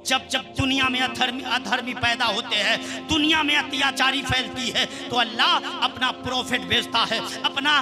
जब जब दुनिया में अधर्मी पैदा होते हैं, दुनिया में अत्याचारी फैलती है, तो अल्लाह अपना प्रोफेट भेजता है, अपना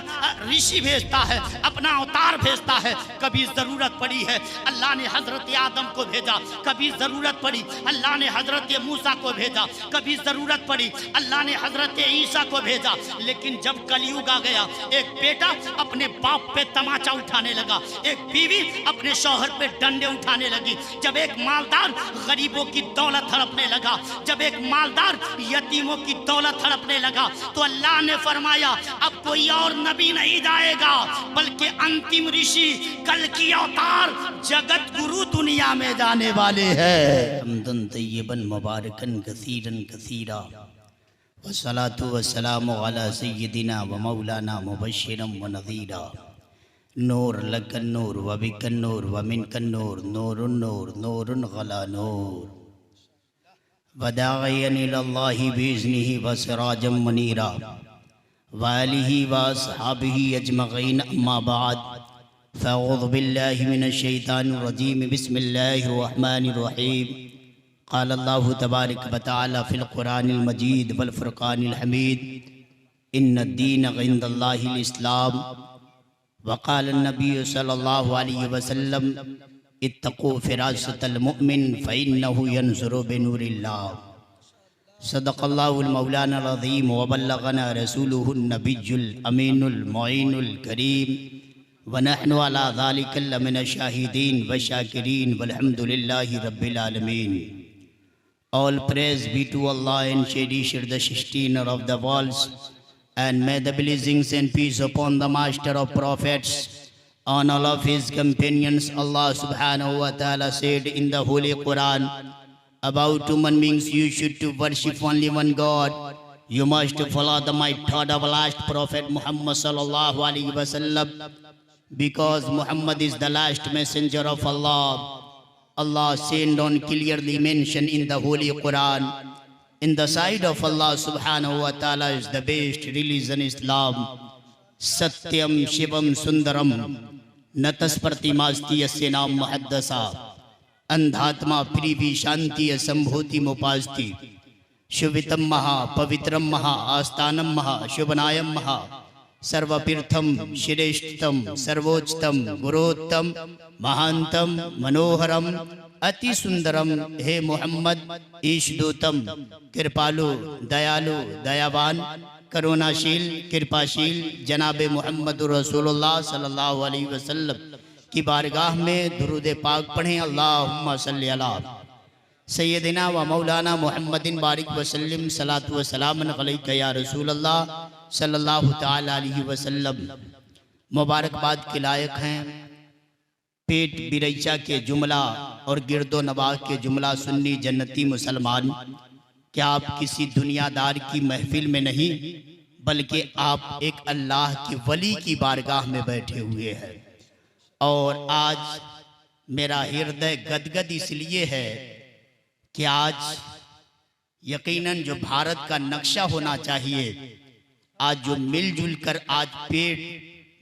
ऋषि भेजता है, अपना अवतार भेजता है। कभी ज़रूरत पड़ी है अल्लाह ने हज़रत आदम को भेजा, कभी ज़रूरत पड़ी अल्लाह ने हज़रत मूसा को भेजा, कभी ज़रूरत पड़ी अल्लाह ने हज़रत ईसा को भेजा। लेकिन जब कलयुग आ गया, एक बेटा अपने बाप पे तमाचा उठाने लगा, एक बीवी अपने शौहर पे डंडे उठाने लगी, जब एक मालदार गरीबों की दौलत हड़पने लगा, जब एक मालदार यतीमों की दौलत हड़पने लगा, तो अल्लाह ने फरमाया अब कोई और नबी नहीं जाएगा, बल्कि अंतिम ऋषि कल की अवतार जगत गुरु दुनिया में जाने वाले हैं। हम्दन तय्यबन मुबारकन कसीरन कसीरा वस्सलातु वस्सलामु अला सय्यदिना व मौलाना मुबश्शिरन व नज़ीरा। नूर लकन नूर व बिकन नूर व मिनकन नूर, नूरुन नूर नूरुन गला नूर, वदाइयन इलल्लाहि बिइज़्निहि व सिराजम मुनीरा व आलिहि व अस्हाबिहि अजमईन, अम्मा बाद, फ़अऊज़ु बिल्लाहि मिनश शैतानिर रजीम, बिस्मिल्लाहिर रहमानिर रहीम। क़ाल अल्लाहु तबारक व तआला फ़िल क़ुरानिल मजीद वल फ़ुरक़ानिल हमीद, इन्नद-दीन इन्दल्लाहिल इस्लाम। वक़ाल नबी सल्लल्लाहु अलैहि वसल्लम इत्तक़ू फ़िरासतल मुमिन फ़इन्नहु यंज़ुरु बिनूरिल्लाह। सदक़ल्लाहुल मौलाना अज़ीम व बल्लगना रसूलुहुन नबियुल अमीनुल मुईनुल करीम व नहनु अला ज़ालिका लमिनश शाहिदीन व शाकिरीन वल्हम्दुलिल्लाहि रब्बिल आलमीन। All praise be to Allah and cherished the sustainer of the worlds, and may the blessings and peace upon the master of prophets, on all of his companions. Allah subhanahu wa ta'ala said in the Holy Quran about human beings, you should to worship only one God. You must follow the method of last prophet Muhammad sallallahu alaihi wasallam, because Muhammad is the last messenger of Allah. Allah sent on clearly mentioned in the Holy Quran, in the sight of Allah subhanahu wa ta'ala is the best religion Islam. Satyam Shivam Sundaram Nataspartimasti Asya Naam Muhaddasa, Andhatma Privi Shanti Sambhuti Mupasti, Shuvitam Maha Pavitram Maha Astanam Maha Shubhanayam Maha सर्वपीर्थम श्रेष्ठतम सर्वोच्चतम गुरोत्तम महांतम मनोहरम अति सुंदरम हे मोहम्मद ईशदूतम कृपालु दयालु दयावान करुणाशील कृपाशील जनाबे मोहम्मद रसूलुल्लाह सल्लल्लाहु अलैहि वसल्लम की बारगाह में दुरूद पाक पढ़ें। अल्लाहुम्मा सल्ली अला सय्यदिना व मौलाना मुहम्मदिन बारिक वसल्लम सलातु व सलामन अलैका या रसूल अल्लाह सल्लल्लाहु ताला अलैहि वसल्लम। मुबारकबाद के लायक हैं पेट बिरैचा के जुमला और गिरदो नवाह के जुमला सुन्नी जन्नती मुसलमान। क्या आप किसी दुनियादार की महफिल में नहीं, बल्कि आप एक अल्लाह के वली की बारगाह में बैठे हुए हैं। और आज मेरा हृदय गदगद इसलिए है कि आज यकीनन जो भारत का नक्शा होना चाहिए, आज जो मिलजुल कर आज पेट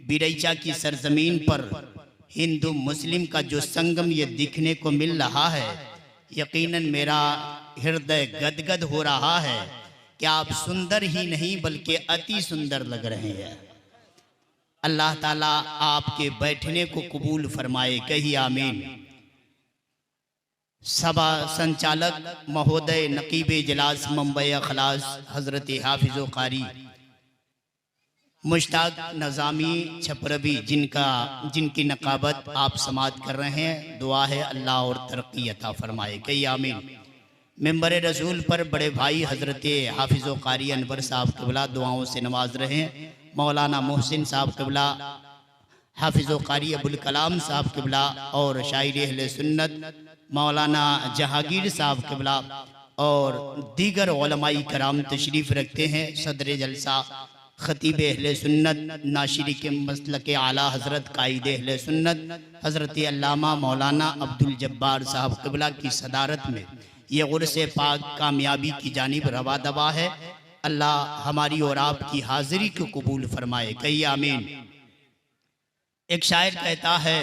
बिरैचा की सरजमीन पर हिंदू मुस्लिम का जो संगम ये दिखने को मिल रहा है, यकीनन मेरा हृदय गदगद हो रहा है कि आप सुंदर ही नहीं बल्कि अति सुंदर लग रहे हैं। अल्लाह ताला आपके बैठने को कबूल फरमाए, कही आमीन। सभा संचालक महोदय नकीब इजलास मुंबई अखलास हजरत हाफिज़ो कारी मुश्ताक नज़ामी छपरवी, जिनकी नकाबत आप समात कर रहे हैं, दुआ है अल्लाह और तरक्की अता फरमाए, कही आमीन। मेंबर रसूल पर बड़े भाई हजरत हाफिज़ो कारी अनवर साहब क़िबला दुआओं से नवाज रहे हैं। मौलाना मोहसिन साहब क़िबला, हाफिज़ो कारी अबुल कलाम साहब क़िबला और शायर अहले सुन्नत मौलाना जहांगीर साहब क़िबला और दीगर उलमाई कराम तशरीफ़ रखते हैं। सदर जलसा खतीब अहले सुन्नत नाशिरी के मसलक आला हज़रत कायद अहले सुन्नत हज़रत अल्लामा मौलाना अब्दुल जब्बार साहब क़िबला की सदारत में ये उर्स पाक कामयाबी की जानिब रवा दवा है। अल्लाह हमारी और आपकी हाजिरी को कबूल फरमाए, कही आमीन। एक शायर कहता है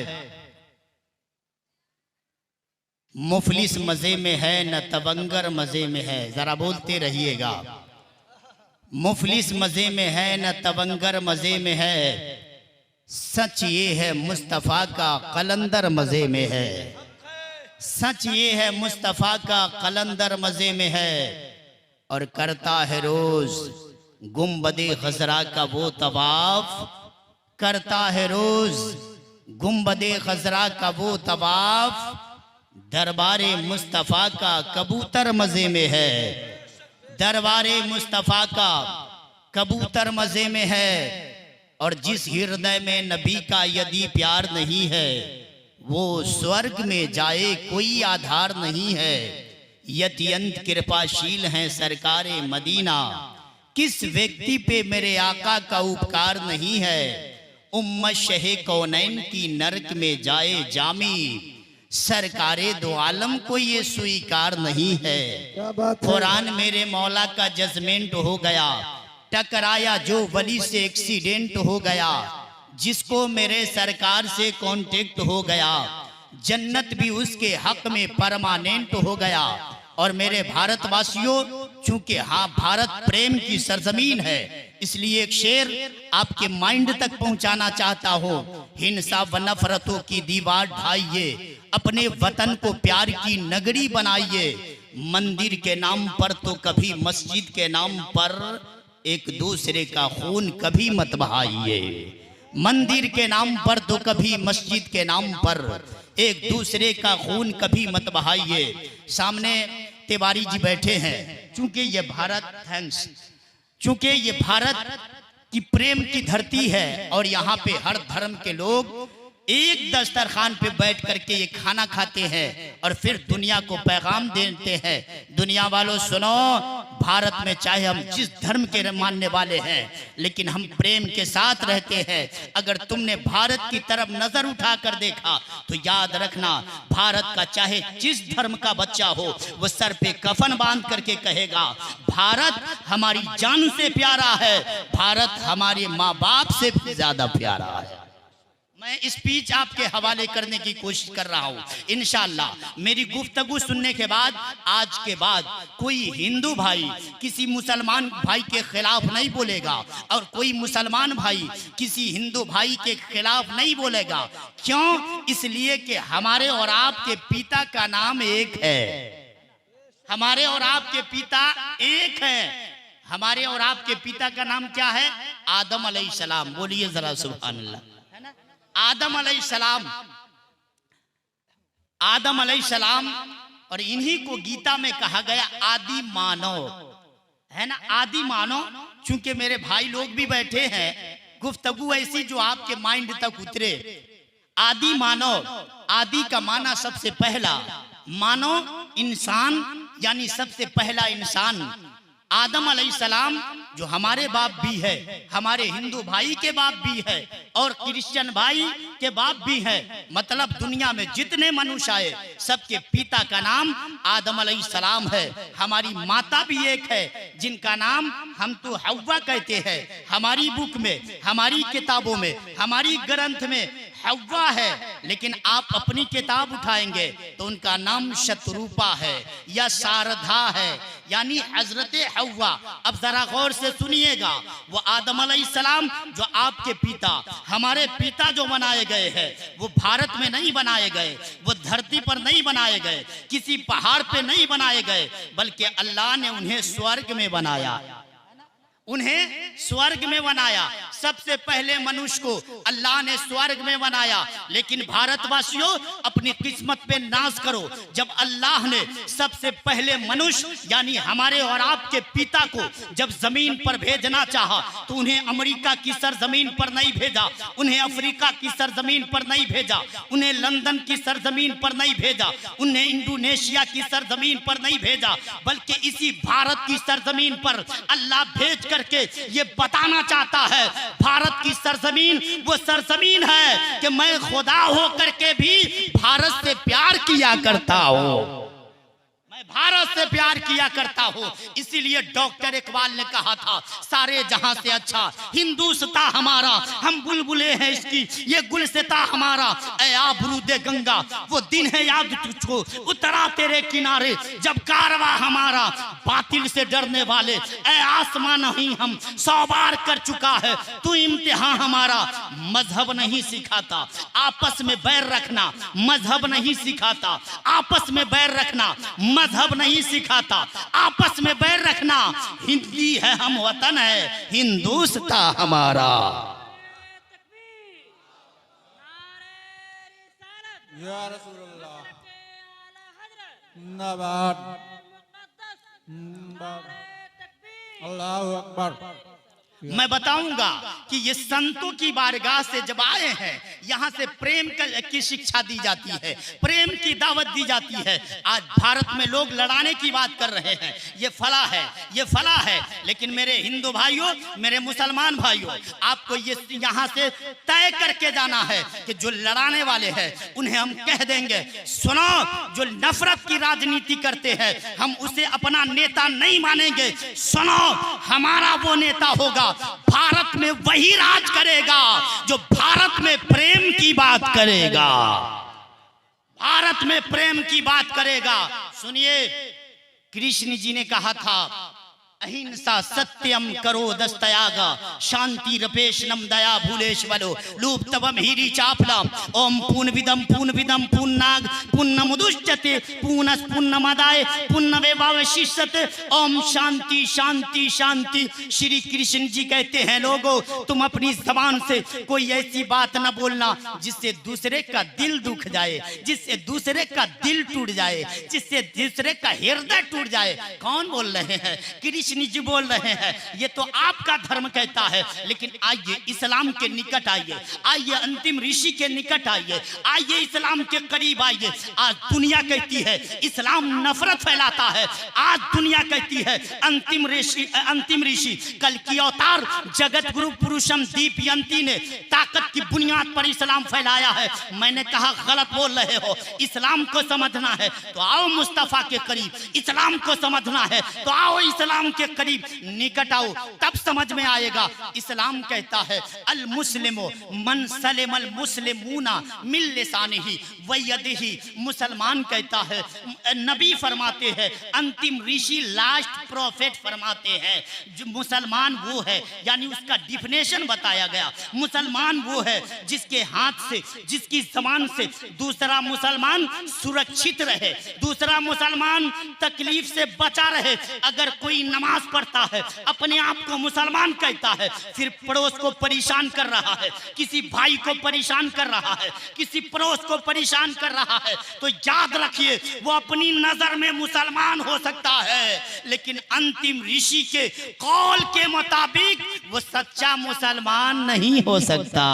मुफलिस मजे में है न तवंगर मजे में है। जरा बोलते रहिएगा। मुफलिस मजे में है न तवंगर मजे में है, सच ये है मुस्तफ़ा का कलंदर मजे में है। सच ये है मुस्तफ़ा का कलंदर मजे में है, और करता है रोज गुंबदे खजरा का वो तवाफ। करता है रोज गुंबदे खजरा का वो तवाफ, दरबारे मुस्तफ़ा का कबूतर मजे में है। दरबारे मुस्तफ़ा का कबूतर मजे में है, और जिस हृदय में नबी का यदि प्यार नहीं है, वो स्वर्ग में जाए कोई आधार नहीं है। यत्यंत कृपाशील हैं सरकारे मदीना, किस व्यक्ति पे मेरे आका का उपकार नहीं है। उम्मत शहे कौनैन की नरक में जाए जामी, सरकारे दो आलम को ये स्वीकार नहीं है। कुरान मेरे मौला का जजमेंट हो गया, टकराया जो वली से एक्सीडेंट हो गया, जिसको मेरे सरकार से कांटेक्ट हो गया, जन्नत भी उसके हक में परमानेंट हो गया। और मेरे भारतवासियों, चूंकि हाँ भारत प्रेम की सरजमीन है, इसलिए एक शेर आपके माइंड तक पहुंचाना चाहता हूँ। हिंसा व नफरतों की दीवार ढाइए, अपने वतन को प्यार की नगरी बनाइए। मंदिर के नाम पर तो कभी मस्जिद के नाम पर एक दूसरे का खून कभी मत बहाइए। मंदिर के नाम पर तो कभी मस्जिद के नाम पर एक दूसरे का खून कभी मत बहाइए। सामने तिवारी जी बैठे हैं। चूंकि ये भारत, थैंक्स, चूंकि ये भारत की प्रेम की धरती है, और यहाँ पे हर धर्म के लोग एक दस्तरखान पे बैठ करके ये खाना खाते हैं और फिर दुनिया को पैगाम देते हैं। दुनिया वालों सुनो, भारत में चाहे हम जिस धर्म के मानने वाले हैं, लेकिन हम प्रेम के साथ रहते हैं। अगर तुमने भारत की तरफ नजर उठा कर देखा तो याद रखना, भारत का चाहे जिस धर्म का बच्चा हो, वो सर पे कफन बांध करके कहेगा, भारत हमारी जान से प्यारा है, भारत हमारे माँ बाप से भी ज्यादा प्यारा है। मैं स्पीच आपके हवाले करने की कोशिश कर रहा हूँ। इंशाअल्लाह मेरी गुफ्तगू सुनने के बाद, आज के बाद कोई हिंदू भाई किसी मुसलमान भाई के खिलाफ नहीं बोलेगा, और कोई मुसलमान भाई किसी हिंदू भाई के खिलाफ नहीं बोलेगा। क्यों? इसलिए कि हमारे और आपके पिता का नाम एक है। हमारे और आपके पिता एक है। हमारे और आपके पिता का नाम क्या है? आदम अलैहिस्सलाम। बोलिए जरा सुभान अल्लाह। आदम अलैहिस्सलाम, आदम अलैहिस्सलाम, और इन्हीं को गीता में कहा गया आदि मानव, है ना, आदि मानव। चूंकि मेरे भाई लोग भी बैठे हैं, गुफ्तगू ऐसी जो आपके माइंड तक उतरे। आदि मानव, आदि का माना सबसे पहला, मानव इंसान यानी सबसे पहला इंसान। आदम अलैहिस्सलाम जो हमारे बाप भी है, हमारे हिंदू भाई के बाप भी है, और क्रिश्चियन भाई के बाप भी है। मतलब दुनिया में जितने मनुष्य आए, सबके पिता का नाम आदम अलैहिस्सलाम है। हमारी माता भी एक है, जिनका नाम हम तो हव्वा कहते हैं। हमारी बुक में, हमारी किताबों में, हमारी ग्रंथ में हव्वा है, लेकिन आप अपनी किताब उठाएंगे तो उनका नाम शत्रुपा है या शारदा है, यानी हजरत हव्वा। अब जरा गौर से सुनिएगा, वो आदम अलैहिस्सलाम जो आपके पिता, हमारे पिता जो बनाए गए हैं, वो भारत में नहीं बनाए गए, वो धरती पर नहीं बनाए गए, किसी पहाड़ पे नहीं बनाए गए, बल्कि अल्लाह ने उन्हें स्वर्ग में बनाया। उन्हें स्वर्ग में बनाया। सबसे पहले मनुष्य को अल्लाह ने स्वर्ग में बनाया। लेकिन भारतवासियों, अपनी किस्मत पे नाज करो। जब अल्लाह ने सबसे पहले मनुष्य यानी हमारे और आपके पिता को जब जमीन पर भेजना चाहा, तो उन्हें अमेरिका की सरजमीन पर नहीं भेजा, उन्हें अफ्रीका की सरजमीन पर नहीं भेजा, उन्हें लंदन की सरजमीन पर नहीं भेजा, उन्हें इंडोनेशिया की सरजमीन पर नहीं भेजा, बल्कि इसी भारत की सरजमीन पर अल्लाह भेज करके ये बताना चाहता है, भारत की सरजमीन वो सरजमीन है कि मैं खुदा हो करके भी भारत से प्यार किया करता हूं। मैं भारत से प्यार किया करता हो। इसीलिए डॉक्टर इकबाल ने कहा था, सारे जहां से अच्छा हिंदुस्तां हमारा, हम बुलबुले हैं इसकी, ये गुलसिता हमारा। ऐ आबरूदे गंगा वो दिन है याद तुझको, उतरा तेरे किनारे जब कारवा हमारा। बातिल से डरने वाले ऐ आसमां नहीं हम 100 बार कर चुका है तू इम्तिहान हमारा। मजहब नहीं सिखाता आपस में बैर रखना, मजहब नहीं सिखाता आपस में बैर रखना, मजहब नहीं सिखाता आपस में बैर रखना। हिंदी है हम वतन है हिंदुस्तां हमारा। या रसूलल्लाह जिंदाबाद, अल्लाहु अकबर। मैं बताऊंगा कि ये संतों की बारगाह से जब आए हैं, यहाँ से प्रेम की शिक्षा दी जाती है, प्रेम की दावत दी जाती है। आज भारत में लोग लड़ाने की बात कर रहे हैं, ये फला है, ये फला है। लेकिन मेरे हिंदू भाइयों, मेरे मुसलमान भाइयों, आपको ये यहाँ से तय करके जाना है कि जो लड़ाने वाले हैं उन्हें हम कह देंगे, सुनो, जो नफरत की राजनीति करते हैं हम उसे अपना नेता नहीं मानेंगे। सुनो, हमारा वो नेता होगा, भारत में वही राज करेगा जो भारत में प्रेम की बात करेगा, भारत में प्रेम की बात करेगा। सुनिए, कृष्ण जी ने कहा था, अहिंसा सत्यम करो दस्तयागा, शांति रपेशनम दया भूलेश्वरो लुप्तवम हीरी चापलम ओम पूर्णविदम पूर्णविदम पूर्णाग पुण्यमुदुच्यते पूर्णस पुण्यमदाय पुण्यमेवावशिष्यते ओम शांति शांति शांति। श्री कृष्ण जी कहते हैं, लोगों तुम अपनी जबान से कोई ऐसी बात न बोलना जिससे दूसरे का दिल दुख जाए, जिससे दूसरे का दिल टूट जाए, जिससे दूसरे का हृदय टूट जाए। कौन बोल रहे हैं? कृष्ण जी बोल रहे हैं। ये तो आपका धर्म कहता है, लेकिन आइए इस्लाम के निकट आइए, आइए अंतिम ऋषि के निकट आइए, आइए इस्लाम के करीब आइए। आज दुनिया कहती है इस्लाम नफरत फैलाता है, आज दुनिया कहती है अंतिम ऋषि कल की अवतार जगत गुरु पुरुषम दीपयंती ने ताकत की बुनियाद पर इस्लाम फैलाया है। मैंने कहा गलत बोल रहे हो, इस्लाम को समझना है तो आओ मुस्तफा के करीब, इस्लाम को समझना है तो आओ इस्लाम के करीब निकट आओ, तब समझ में आएगा। इस्लाम कहता है अल मुस्लिमो मन सलिमल मुस्लिमूना मिन लिसानिही व यदिही। मुसलमान कहता है, नबी फरमाते हैं, अंतिम ऋषि लास्ट प्रॉफिट फरमाते हैं, जो मुसलमान वो है, यानी उसका डिफिनेशन बताया गया। मुसलमान वो है जिसके हाथ से, जिसकी जबान से दूसरा मुसलमान सुरक्षित रहे, दूसरा मुसलमान तकलीफ से बचा रहे। अगर कोई नमाज पढ़ता है, अपने आप को मुसलमान कहता है, फिर पड़ोस को परेशान कर रहा है, किसी भाई को परेशान कर रहा है, किसी पड़ोस को परेशान कर रहा है, तो याद रखिए वो अपनी नजर में मुसलमान हो सकता है, लेकिन अंतिम ऋषि के कौल के मुताबिक वो सच्चा मुसलमान नहीं हो सकता,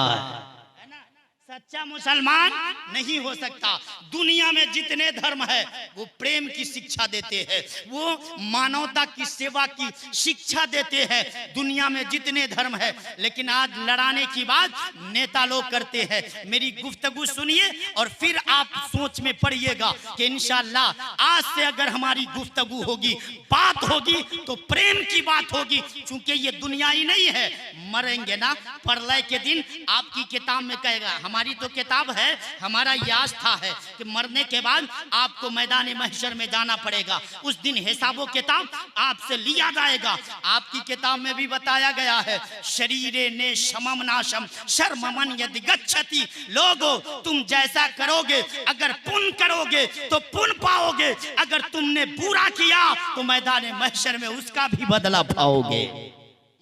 सच्चा मुसलमान नहीं हो सकता। दुनिया में जितने धर्म है वो प्रेम की शिक्षा देते हैं, वो मानवता की सेवा की शिक्षा देते हैं, दुनिया में जितने धर्म है। लेकिन आज लड़ाने की बात नेता लोग करते हैं। मेरी गुफ्तगू सुनिए और फिर आप सोच में पड़िएगा कि इंशाअल्लाह आज से अगर हमारी गुफ्तगू होगी, बात होगी तो प्रेम की बात होगी। चूंकि ये दुनिया ही नहीं है, मरेंगे ना, प्रलय के दिन आपकी किताब में कहेगा, हमारी तो किताब है, हमारा ये आस्था है कि मरने के बाद आपको मैदान महशर में जाना पड़ेगा। उस दिन हिसाबो किताब आपसे लिया जाएगा। आपकी किताब में भी बताया गया है, शरीरे ने शमम नाशम शर्ममन यदि गच्छति। लोगो तुम जैसा करोगे, अगर पुण्य करोगे तो पुण्य पाओगे, अगर तुमने बुरा किया तो मैदान महशर में उसका भी बदला पाओगे।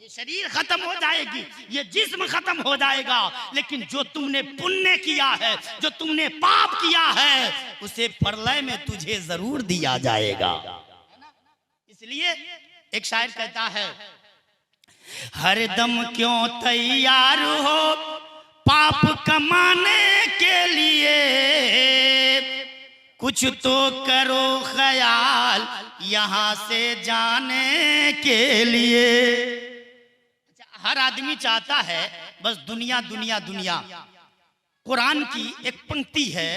शरीर खत्म हो जाएगी, ये जिस्म खत्म हो जाएगा, लेकिन जो तुमने पुण्य किया है, जो तुमने पाप किया है, उसे प्रलय में तुझे जरूर दिया जाएगा। इसलिए एक शायर कहता है, हर दम क्यों तैयार हो पाप कमाने के लिए, कुछ तो करो ख्याल यहां से जाने के लिए। हर आदमी चाहता है बस दुनिया दुनिया दुनिया। कुरान की एक पंक्ति है,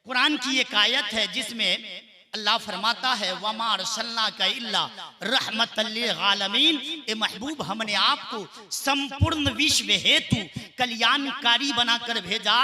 कुरान की एक आयत है जिसमें अल्लाह फरमाता है वमा अरसलनाका इल्ला रहमतल लिल आलमीन, ए महबूब हमने आपको संपूर्ण विश्व हेतु कल्याणकारी बनाकर भेजा,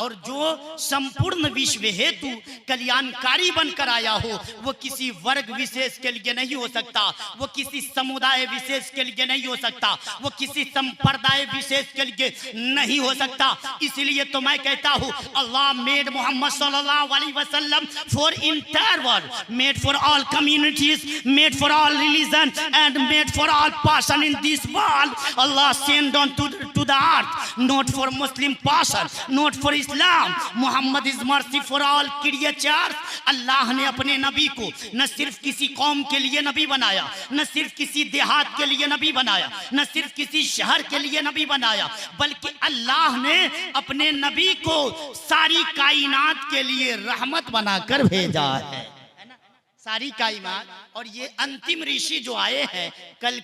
और जो संपूर्ण विश्व हेतु कल्याणकारी बनकर आया हो वो किसी वर्ग विशेष के लिए नहीं हो सकता, वो किसी समुदाय विशेष के लिए नहीं हो सकता, वो किसी संप्रदाय विशेष के लिए नहीं हो सकता। इसलिए तो मैं कहता हूँ अल्लाह मेड मोहम्मद सल्लल्लाहु अलैहि वसल्लम for entire world, made for all communities, made for all religion and made for all person in this world. Allah send on to the earth, not for Muslim person, not for Islam. Muhammad is mercy for all creatures. Allah ने अपने नबी को न सिर्फ किसी कौम के लिए नबी बनाया, न सिर्फ किसी देहात के लिए नबी बनाया, न सिर्फ किसी शहर के लिए नबी बनाया, बल्कि अल्लाह ने अपने नबी को सारी कायनात के लिए रहमत बनाकर भेजा है ना, सारी कायनात। और ये अंतिम ऋषि जो आए हैं कल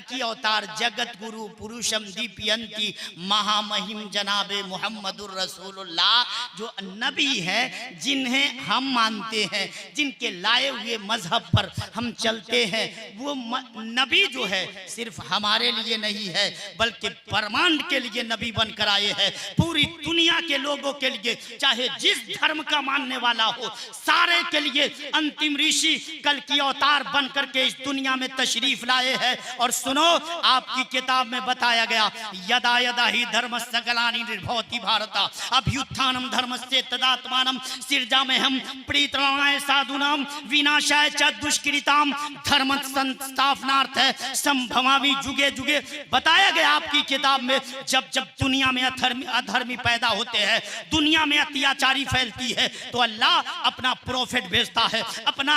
की अवतार जगत गुरु पुरुषम दीपयंती महामहिम जनाबे मोहम्मदुर रसूलुल्लाह, जो नबी हैं जिन्हें हम मानते हैं, जिनके लाए हुए मजहब पर हम चलते हैं, वो नबी जो है सिर्फ हमारे लिए नहीं है बल्कि ब्रह्मांड के लिए नबी बनकर आए हैं, पूरी दुनिया के लोगों के लिए, चाहे जिस धर्म का मानने वाला हो, सारे के लिए अंतिम ऋषि कल की अवतार बनकर के इस दुनिया में तशरीफ लाए हैं। और सुनो, आपकी किताब में बताया गया यदा यदा ही धर्मस्य ग्लानि निर्भवति भारत अभ्युत्थानम धर्मस्य तदात्मानम सृजाम्यहं परित्राणाय साधूनां विनाशाय च दुष्कृतां धर्म संस्थापनार्थ संभवामि जुगे जुगे। बताया गया आपकी किताब में जब जब दुनिया में अधर्मी पैदा होते हैं, दुनिया में अत्याचारी फैलती है, तो अल्लाह अपना प्रोफेट भेजता है, अपना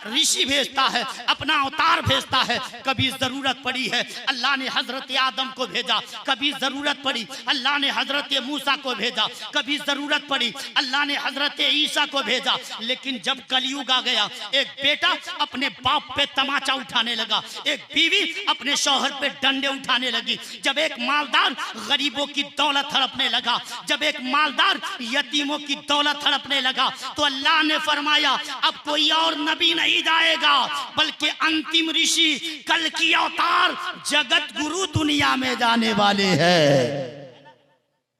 ऋषि भेजता है, अपना अवतार भेजता है। कभी जरूरत पड़ी है अल्लाह ने हजरत आदम को भेजा, कभी जरूरत पड़ी अल्लाह ने हजरत मूसा को भेजा, कभी जरूरत पड़ी अल्लाह ने हजरत ईसा को भेजा। लेकिन जब कलयुग आ गया, एक बेटा अपने बाप पे तमाचा उठाने लगा, एक बीवी अपने शौहर पे डंडे उठाने लगी, जब एक मालदार गरीबों की दौलत हड़पने लगा, जब एक मालदार यतीमों की दौलत हड़पने लगा, तो अल्लाह ने फरमाया अब कोई और नबी नहीं जाएगा बल्कि अंतिम ऋषि कल की अवतार जगत गुरु दुनिया में जाने वाले हैं।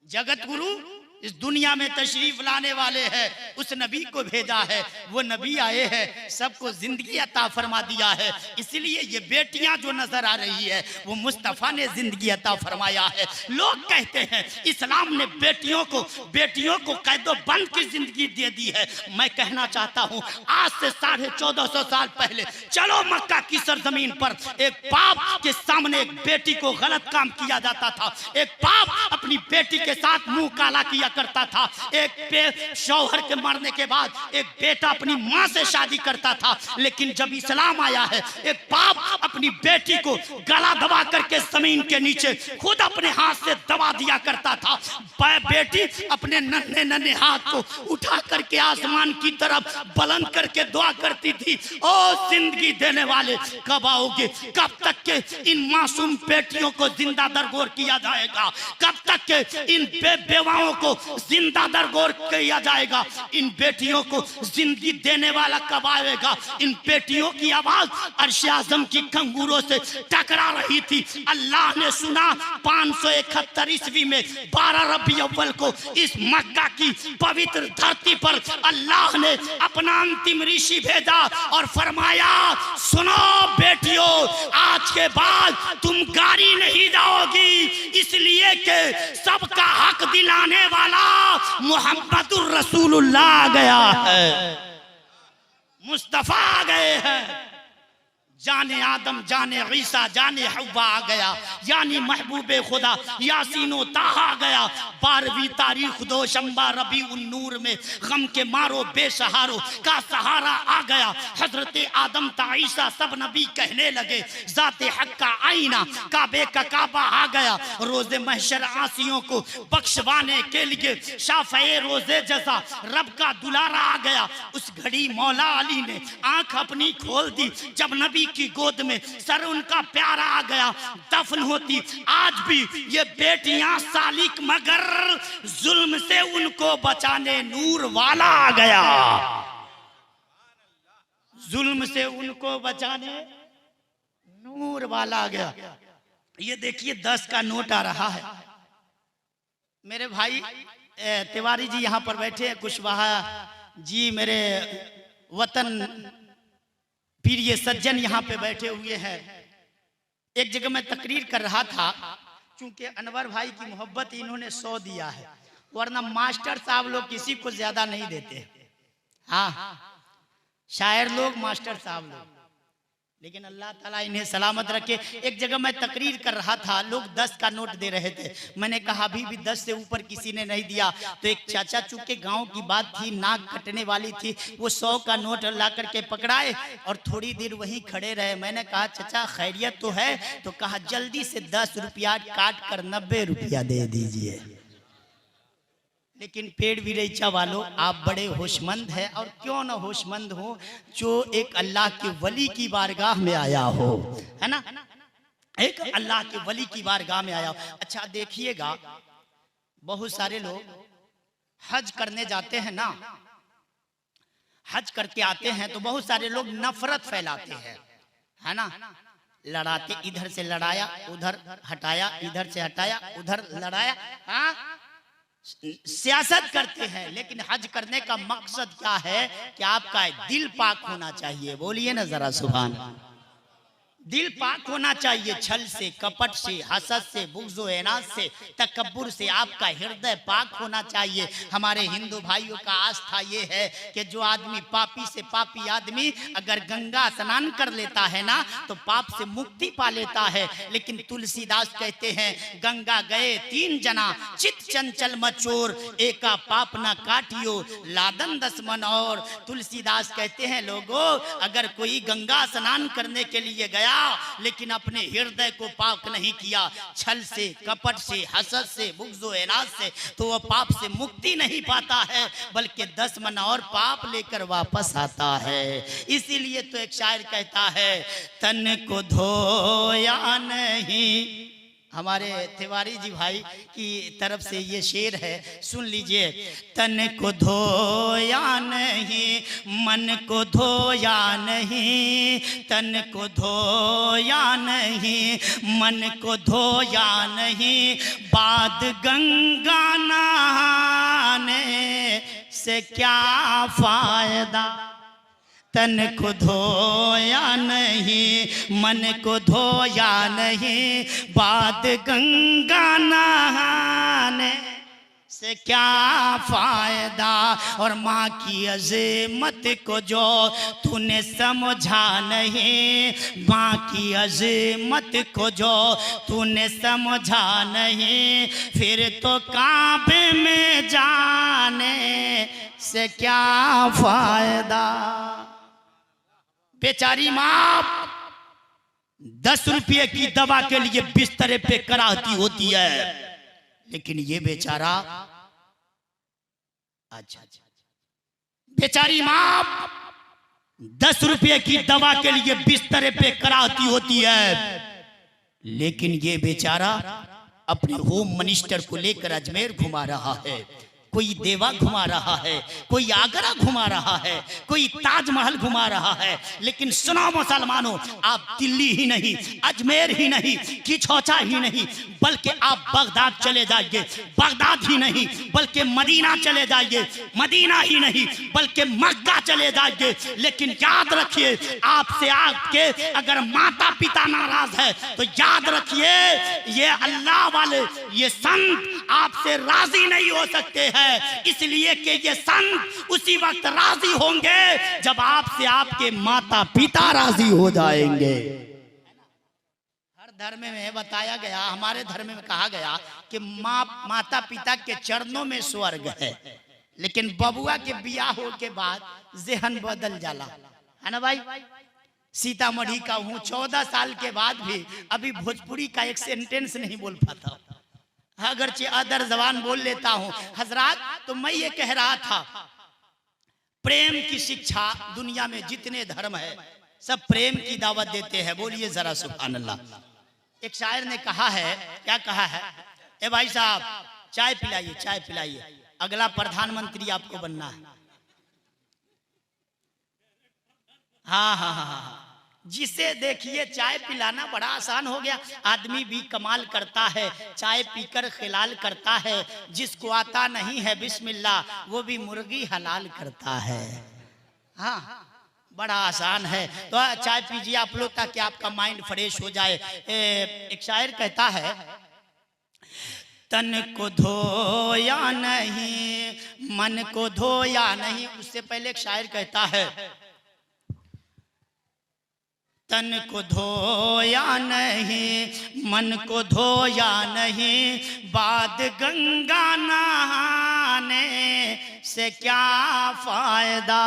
जगत गुरु इस दुनिया में तशरीफ लाने वाले हैं, उस नबी को भेजा है। वो नबी आए हैं, सबको जिंदगी अता फरमा दिया है। इसलिए ये बेटियां जो नजर आ रही है वो मुस्तफ़ा ने जिंदगी अता फरमाया है। लोग कहते हैं इस्लाम ने बेटियों को कैदो बंद की जिंदगी दे दी है। मैं कहना चाहता हूँ आज से 1450 साल पहले चलो मक्का की सरजमीन पर एक बाप के सामने एक बेटी को गलत काम किया जाता था, एक बाप अपनी बेटी के साथ मुंह काला किया करता था, एक शौहर के मरने के बाद एक बेटा अपनी मां से शादी करता था। लेकिन जब इस्लाम आया है, एक बाप अपनी बेटी को गला दबा करके जमीन के नीचे खुद अपने हाथ से दबा दिया करता था। बेटी अपने नन्हे नन्हे हाथ को उठा करके आसमान की तरफ बुलंद करके दुआ करती थी, ओ जिंदगी देने वाले कब आओगे? कब तक के इन मासूम बेटियों को जिंदा दरगोर किया जाएगा? कब तक के इन बेवाओं को जिंदा दरगोर किया जाएगा? इन बेटियों को जिंदगी देने वाला कब आएगा? इन बेटियों की आवाज अर्श आज़म की कंगूरों से टकरा रही थी। अल्लाह ने सुना 571 ईस्वी में 12 रबी अव्वल को इस मक्का की पवित्र धरती पर अल्लाह ने अपना अंतिम ऋषि भेजा और फरमाया सुनो बेटियों, आज के बाद तुम गाड़ी नहीं जाओगी, इसलिए कि सबका हक दिलाने वाला मोहम्मदुर रसूलुल्लाह आ गया है, मुस्तफा आ गए हैं। जाने आदम जाने ईसा जाने हव्वा आ गया, यानी महबूबे खुदा यासीनो ताहा आ गया। 12वीं तारीख दो शंबा रबी उन नूर में गम के मारो बेसहारों का सहारा आ गया। हजरत आदम ता ईसा सब नबी कहने लगे, जाते हक का आईना काबे का काबा आ गया। रोजे महशर आसियों को बख्शवाने के लिए शाफे रोजे जजा रब का दुलारा आ गया। उस घड़ी मौला अली ने आंख अपनी खोल दी जब नबी की गोद में सर उनका प्यारा आ गया। दफन होती आज भी ये बेटियां सालिक, मगर जुल्म से उनको बचाने नूर वाला आ गया। जुल्म से उनको बचाने नूर वाला आ गया। ये देखिए 10 का नोट आ रहा है। मेरे भाई तिवारी जी यहाँ पर बैठे हैं, कुशवाहा जी मेरे वतन प्रिय सज्जन यहाँ पे बैठे हुए हैं। एक जगह मैं तकरीर कर रहा था, चूंकि अनवर भाई की मोहब्बत इन्होंने 100 दिया है, वरना मास्टर साहब लोग किसी को ज्यादा नहीं देते। हाँ, शायर लोग, मास्टर साहब लोग, लेकिन अल्लाह ताला इन्हें सलामत रखे। एक जगह मैं तकरीर कर रहा था, लोग 10 का नोट दे रहे थे। मैंने कहा अभी भी 10 से ऊपर किसी ने नहीं दिया। तो एक चाचा, चूंकि गांव की बात थी, नाक कटने वाली थी, वो 100 का नोट ला करके पकड़ाए और थोड़ी देर वहीं खड़े रहे। मैंने कहा चाचा खैरियत तो है? तो कहा जल्दी से 10 रुपया काट कर 90 रुपया दे दीजिए। लेकिन पेड़ विरेचा वालों, आप बड़े होशमंद हैं, और क्यों ना होशमंद हो, जो एक अल्लाह के वली की बारगाह में आया हो, है ना, एक अल्लाह के वली की बारगाह में आया हो। अच्छा देखिएगा, बहुत सारे लोग हज करने जाते हैं ना, हज करके आते हैं तो बहुत सारे लोग नफरत फैलाते हैं, है ना, लड़ाते, इधर से लड़ाया, उधर हटाया, इधर से हटाया, उधर लड़ाया, हाँ, सियासत करते हैं। लेकिन हज करने का मकसद क्या है कि आपका दिल पाक होना चाहिए। बोलिए ना जरा सुभान। दिल पाक होना चाहिए, छल से, कपट से, हसद से, बुग़्ज़ एनाद से, तकब्बुर से आपका हृदय पाक होना चाहिए। हमारे हिंदू भाइयों का आस्था ये है कि जो आदमी, पापी से पापी आदमी अगर गंगा स्नान कर लेता है ना, तो पाप से मुक्ति पा लेता है। लेकिन तुलसीदास कहते हैं गंगा गए 3 जना, चित चंचल मचोर, एका पाप न काटियो, लादन 10 मन और। तुलसीदास कहते हैं लोगों, अगर कोई गंगा स्नान करने के लिए गया लेकिन अपने हृदय को पाक नहीं किया, छल से, कपट से, हसद से, बुग़्ज़ एनाद से, तो वह पाप से मुक्ति नहीं पाता है, बल्कि 10 मन और पाप लेकर वापस आता है। इसीलिए तो एक शायर कहता है, तन को धोया नहीं। हमारे तिवारी जी भाई की तरफ से ये शेर है, सुन लीजिए। तन को धोया नहीं, मन को धोया नहीं, तन को धोया नहीं, मन को धोया नहीं, बाद गंगा नहाने से क्या फायदा। तन को धोया नहीं, मन को धोया नहीं, बाद गंगा नहाने से क्या फायदा। और माँ की अज़मत को जो तूने समझा नहीं, माँ की अज़मत को जो तूने समझा नहीं, फिर तो काबे में जाने से क्या फायदा। बेचारी माँ 10 रुपये की दवा के लिए बिस्तर पे कराहती होती है, लेकिन ये बेचारा, अच्छा, बेचारी माँ 10 रुपये की दवा के लिए बिस्तर पे कराहती होती है, लेकिन ये बेचारा अपने होम मिनिस्टर को लेकर अजमेर घुमा रहा है, कोई देवा घुमा रहा है, कोई आगरा घुमा रहा है, कोई ताजमहल घुमा रहा है। लेकिन सुनो मुसलमानों, आप दिल्ली ही नहीं, अजमेर ही नहीं, किछौचा ही नहीं, बल्कि आप बगदाद चले जाइए, बगदाद ही नहीं बल्कि मदीना चले जाइए, मदीना ही नहीं बल्कि मक्का चले जाइए। लेकिन याद रखिए, आपसे आपके अगर माता पिता नाराज है तो याद रखिए, ये अल्लाह वाले, ये संत आपसे राजी नहीं हो सकते हैं, इसलिए कि ये संत उसी वक्त राजी होंगे जब आपसे आपके माता पिता राजी हो जाएंगे। हर धर्म में बताया गया, हमारे धर्म में कहा गया कि माता पिता के चरणों में स्वर्ग है, लेकिन बबुआ के बियाह हो के बाद ज़हन बदल जाला, है ना भाई। सीतामढ़ी का हूँ, 14 साल के बाद भी अभी भोजपुरी का एक सेंटेंस नहीं बोल पाता, अगरचे अदर जबान बोल लेता हूँ। हजरात, तो मैं ये कह रहा था, प्रेम की शिक्षा दुनिया में जितने धर्म है सब प्रेम की दावत देते हैं। बोलिए जरा सुभान अल्लाह। एक शायर ने कहा है, क्या कहा है, ए भाई साहब चाय पिलाइए, चाय पिलाइए, अगला प्रधानमंत्री आपको बनना है। हाँ हाँ हाँ हाँ, जिसे देखिए चाय पिलाना बड़ा आसान हो गया। आदमी भी कमाल करता है, चाय पीकर खिलाल करता है। जिसको आता नहीं है बिस्मिल्लाह, वो भी मुर्गी हलाल करता है। हाँ, बड़ा आसान है। तो चाय पीजिए आप लोग, ताकि आपका माइंड फ्रेश हो जाए। एक शायर कहता है, तन को धोया नहीं, मन को धोया नहीं। उससे पहले एक शायर कहता है, तन को धोया नहीं, मन को धोया नहीं, बाद गंगा नहाने से क्या फायदा।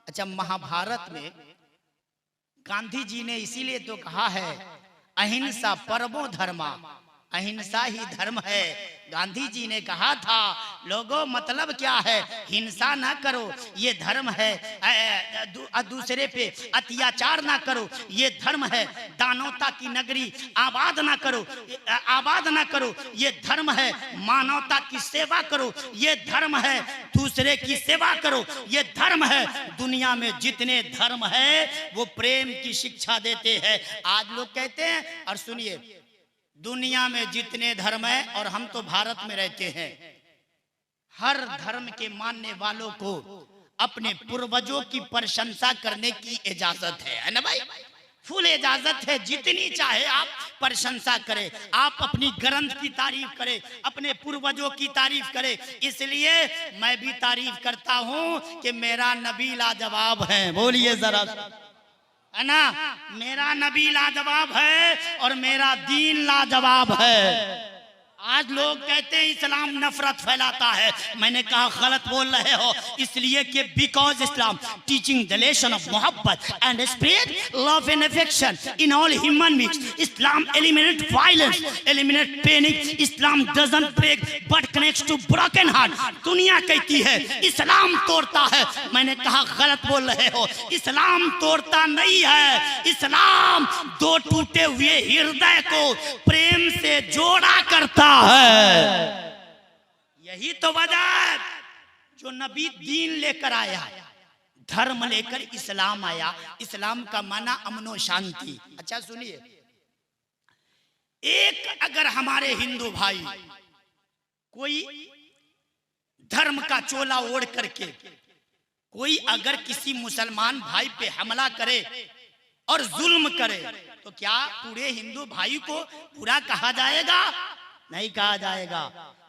अच्छा, महाभारत में गांधी जी ने इसीलिए तो कहा है, अहिंसा परमो धर्मा, अहिंसा ही धर्म है। गांधी जी ने कहा था, लोगों मतलब क्या है, हिंसा ना करो ये धर्म है, दूसरे पे अत्याचार ना करो ये धर्म है, दानवता की नगरी आबाद ना करो ये धर्म है, मानवता की सेवा करो ये धर्म है, दूसरे की सेवा करो ये धर्म है। दुनिया में जितने धर्म है वो प्रेम की शिक्षा देते हैं। आज लोग कहते हैं, और सुनिए, दुनिया में जितने धर्म है, और हम तो भारत में रहते हैं, हर धर्म के मानने वालों को अपने पूर्वजों की प्रशंसा करने की इजाजत है ना भाई? फुल इजाजत है, जितनी चाहे आप प्रशंसा करें, आप अपनी ग्रंथ की तारीफ करें, अपने पूर्वजों की तारीफ करें। इसलिए मैं भी तारीफ करता हूं कि मेरा नबी लाजवाब है। बोलिए जरा, है ना? मेरा नबी लाजवाब है और मेरा दीन लाजवाब है। आज लोग कहते हैं इस्लाम नफरत फैलाता है। मैंने कहा गलत बोल रहे हो, इसलिए कि because Islam teaching the lesson of मोहब्बत and spread love and affection in all human beings. Islam eliminate violence, eliminate paining. Islam doesn't break but connects to broken heart. दुनिया कहती है इस्लाम तोड़ता है, मैंने कहा गलत बोल रहे हो, इस्लाम तोड़ता नहीं है। इस्लाम दो टूटे हुए हृदय को प्रेम से जोड़ा करता है। यही तो वजह है जो नबी दीन लेकर आया, धर्म लेकर इस्लाम आया। इस्लाम का माना अमनो शांति। अच्छा सुनिए, एक अगर हमारे हिंदू भाई कोई धर्म का चोला ओढ़ करके कोई अगर किसी मुसलमान भाई पे हमला करे और जुल्म करे, तो क्या पूरे हिंदू भाई को बुरा कहा जाएगा? नहीं कहा जाएगा।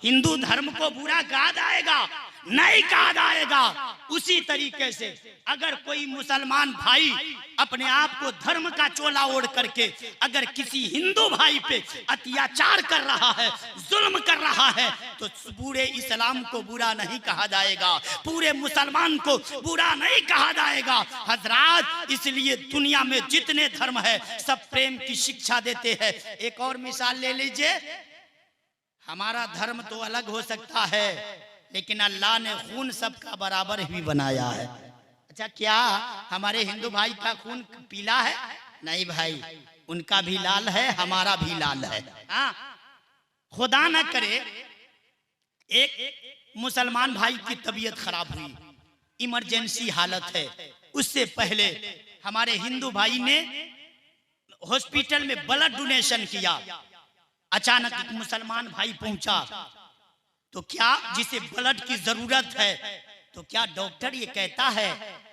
हिंदू धर्म को बुरा कहा जाएगा? नहीं कहा जाएगा। उसी तरीके से अगर कोई मुसलमान भाई अपने आप को धर्म का चोला ओढ़ करके अगर किसी हिंदू भाई पे अत्याचार कर रहा है, जुल्म कर रहा है, तो पूरे इस्लाम को बुरा नहीं कहा जाएगा, पूरे मुसलमान को बुरा नहीं कहा जाएगा। हजरात, इसलिए दुनिया में जितने धर्म है सब प्रेम की शिक्षा देते हैं। एक और मिसाल ले लीजिए, हमारा धर्म तो अलग हो सकता है, लेकिन अल्लाह ने खून सबका बराबर ही बनाया है। अच्छा, क्या हमारे हिंदू भाई का खून पीला है? नहीं भाई, उनका भी लाल है, हमारा भी लाल है। हाँ, खुदा न करे एक मुसलमान भाई की तबीयत खराब हुई, इमरजेंसी हालत है, उससे पहले हमारे हिंदू भाई ने हॉस्पिटल में ब्लड डोनेशन किया। अचानक एक मुसलमान भाई पहुंचा, तो क्या जिसे ब्लड की जरूरत है, तो क्या डॉक्टर ये कहता है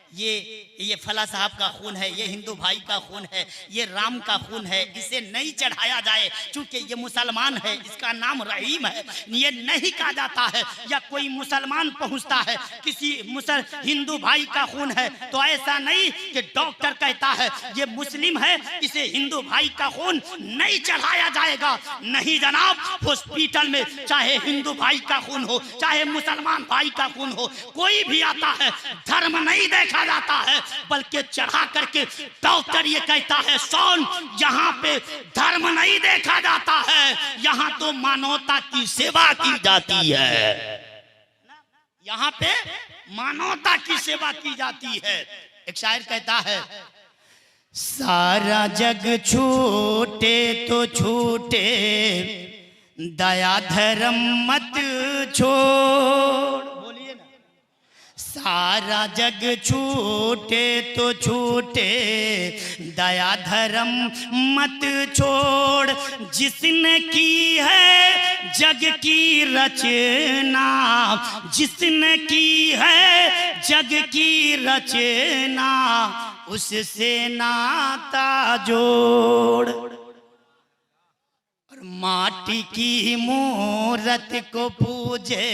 ये फला साहब का खून है, ये हिंदू भाई का खून है, ये राम का खून है, इसे नहीं चढ़ाया जाए क्योंकि ये मुसलमान है, इसका नाम रहीम है, ये नहीं कहा जाता है। या कोई मुसलमान पहुंचता है, किसी हिंदू भाई का खून है, तो ऐसा नहीं कि डॉक्टर कहता है ये मुस्लिम है, इसे हिंदू भाई का खून नहीं चढ़ाया जाएगा। नहीं जनाब, हॉस्पिटल में चाहे हिंदू भाई का खून हो, चाहे मुसलमान भाई का खून हो, कोई भी आता है, धर्म नहीं देखा जाता है, बल्कि चढ़ा करके डॉक्टर ये कहता है सुन, यहाँ पे धर्म नहीं देखा जाता है, यहाँ तो मानवता की सेवा की जाती है। यहाँ पे मानवता की सेवा की जाती है। एक शायर कहता है, सारा जग छूटे तो छूटे, दया धर्म मत छोड़। सारा जग छूटे तो छूटे, दया धर्म मत छोड़। जिसने की है जग की रचना, जिसने की है जग की रचना, उससे नाता जोड़। और माटी की मूरत को पूजे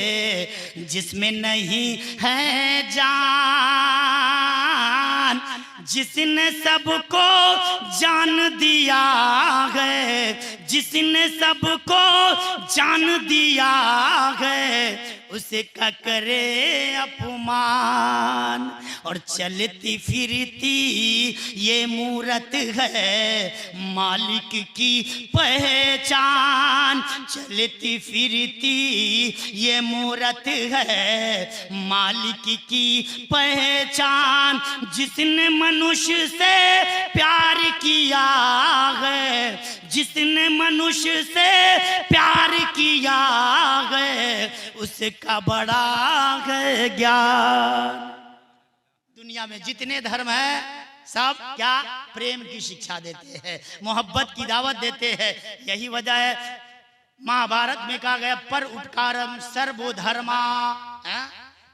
जिसमें नहीं है जान, जिसने सबको जान दिया है, जिसने सबको जान दिया है, उसका करे अपमान। और चलती फिरती ये मूरत है मालिक की पहचान, चलती फिरती ये मूरत है मालिक की पहचान। जिसने मनुष्य से प्यार किया है, जिसने मनुष्य से प्यार किया है, उसका बड़ा है ज्ञान। दुनिया में जितने धर्म है सब क्या प्रेम की शिक्षा देते हैं, मोहब्बत की दावत देते हैं। यही वजह है महाभारत में कहा गया पर उपकारम सर्वधर्मा,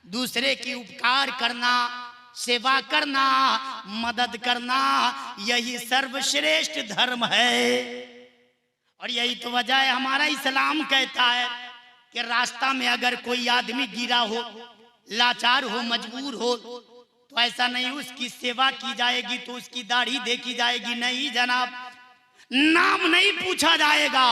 दूसरे की उपकार करना, सेवा करना, मदद करना, यही सर्वश्रेष्ठ धर्म है। और यही तो वजह है हमारा इस्लाम कहता है कि रास्ता में अगर कोई आदमी गिरा हो, लाचार हो, मजबूर हो, तो ऐसा नहीं उसकी सेवा की जाएगी तो उसकी दाढ़ी देखी जाएगी, नहीं जनाब, नाम नहीं पूछा जाएगा,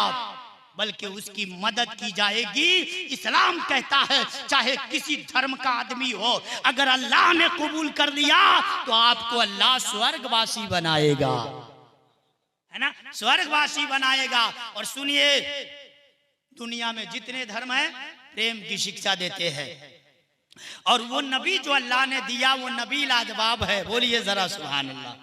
बल्कि उसकी मदद की जाएगी। इस्लाम कहता है चाहे किसी धर्म का आदमी हो, अगर अल्लाह ने कबूल कर लिया तो आपको अल्लाह स्वर्गवासी बनाएगा, है ना, स्वर्गवासी बनाएगा। और सुनिए, दुनिया में जितने धर्म है प्रेम की शिक्षा देते हैं, और वो नबी जो अल्लाह ने दिया वो नबी लाजवाब है। बोलिए जरा सुभान अल्लाह।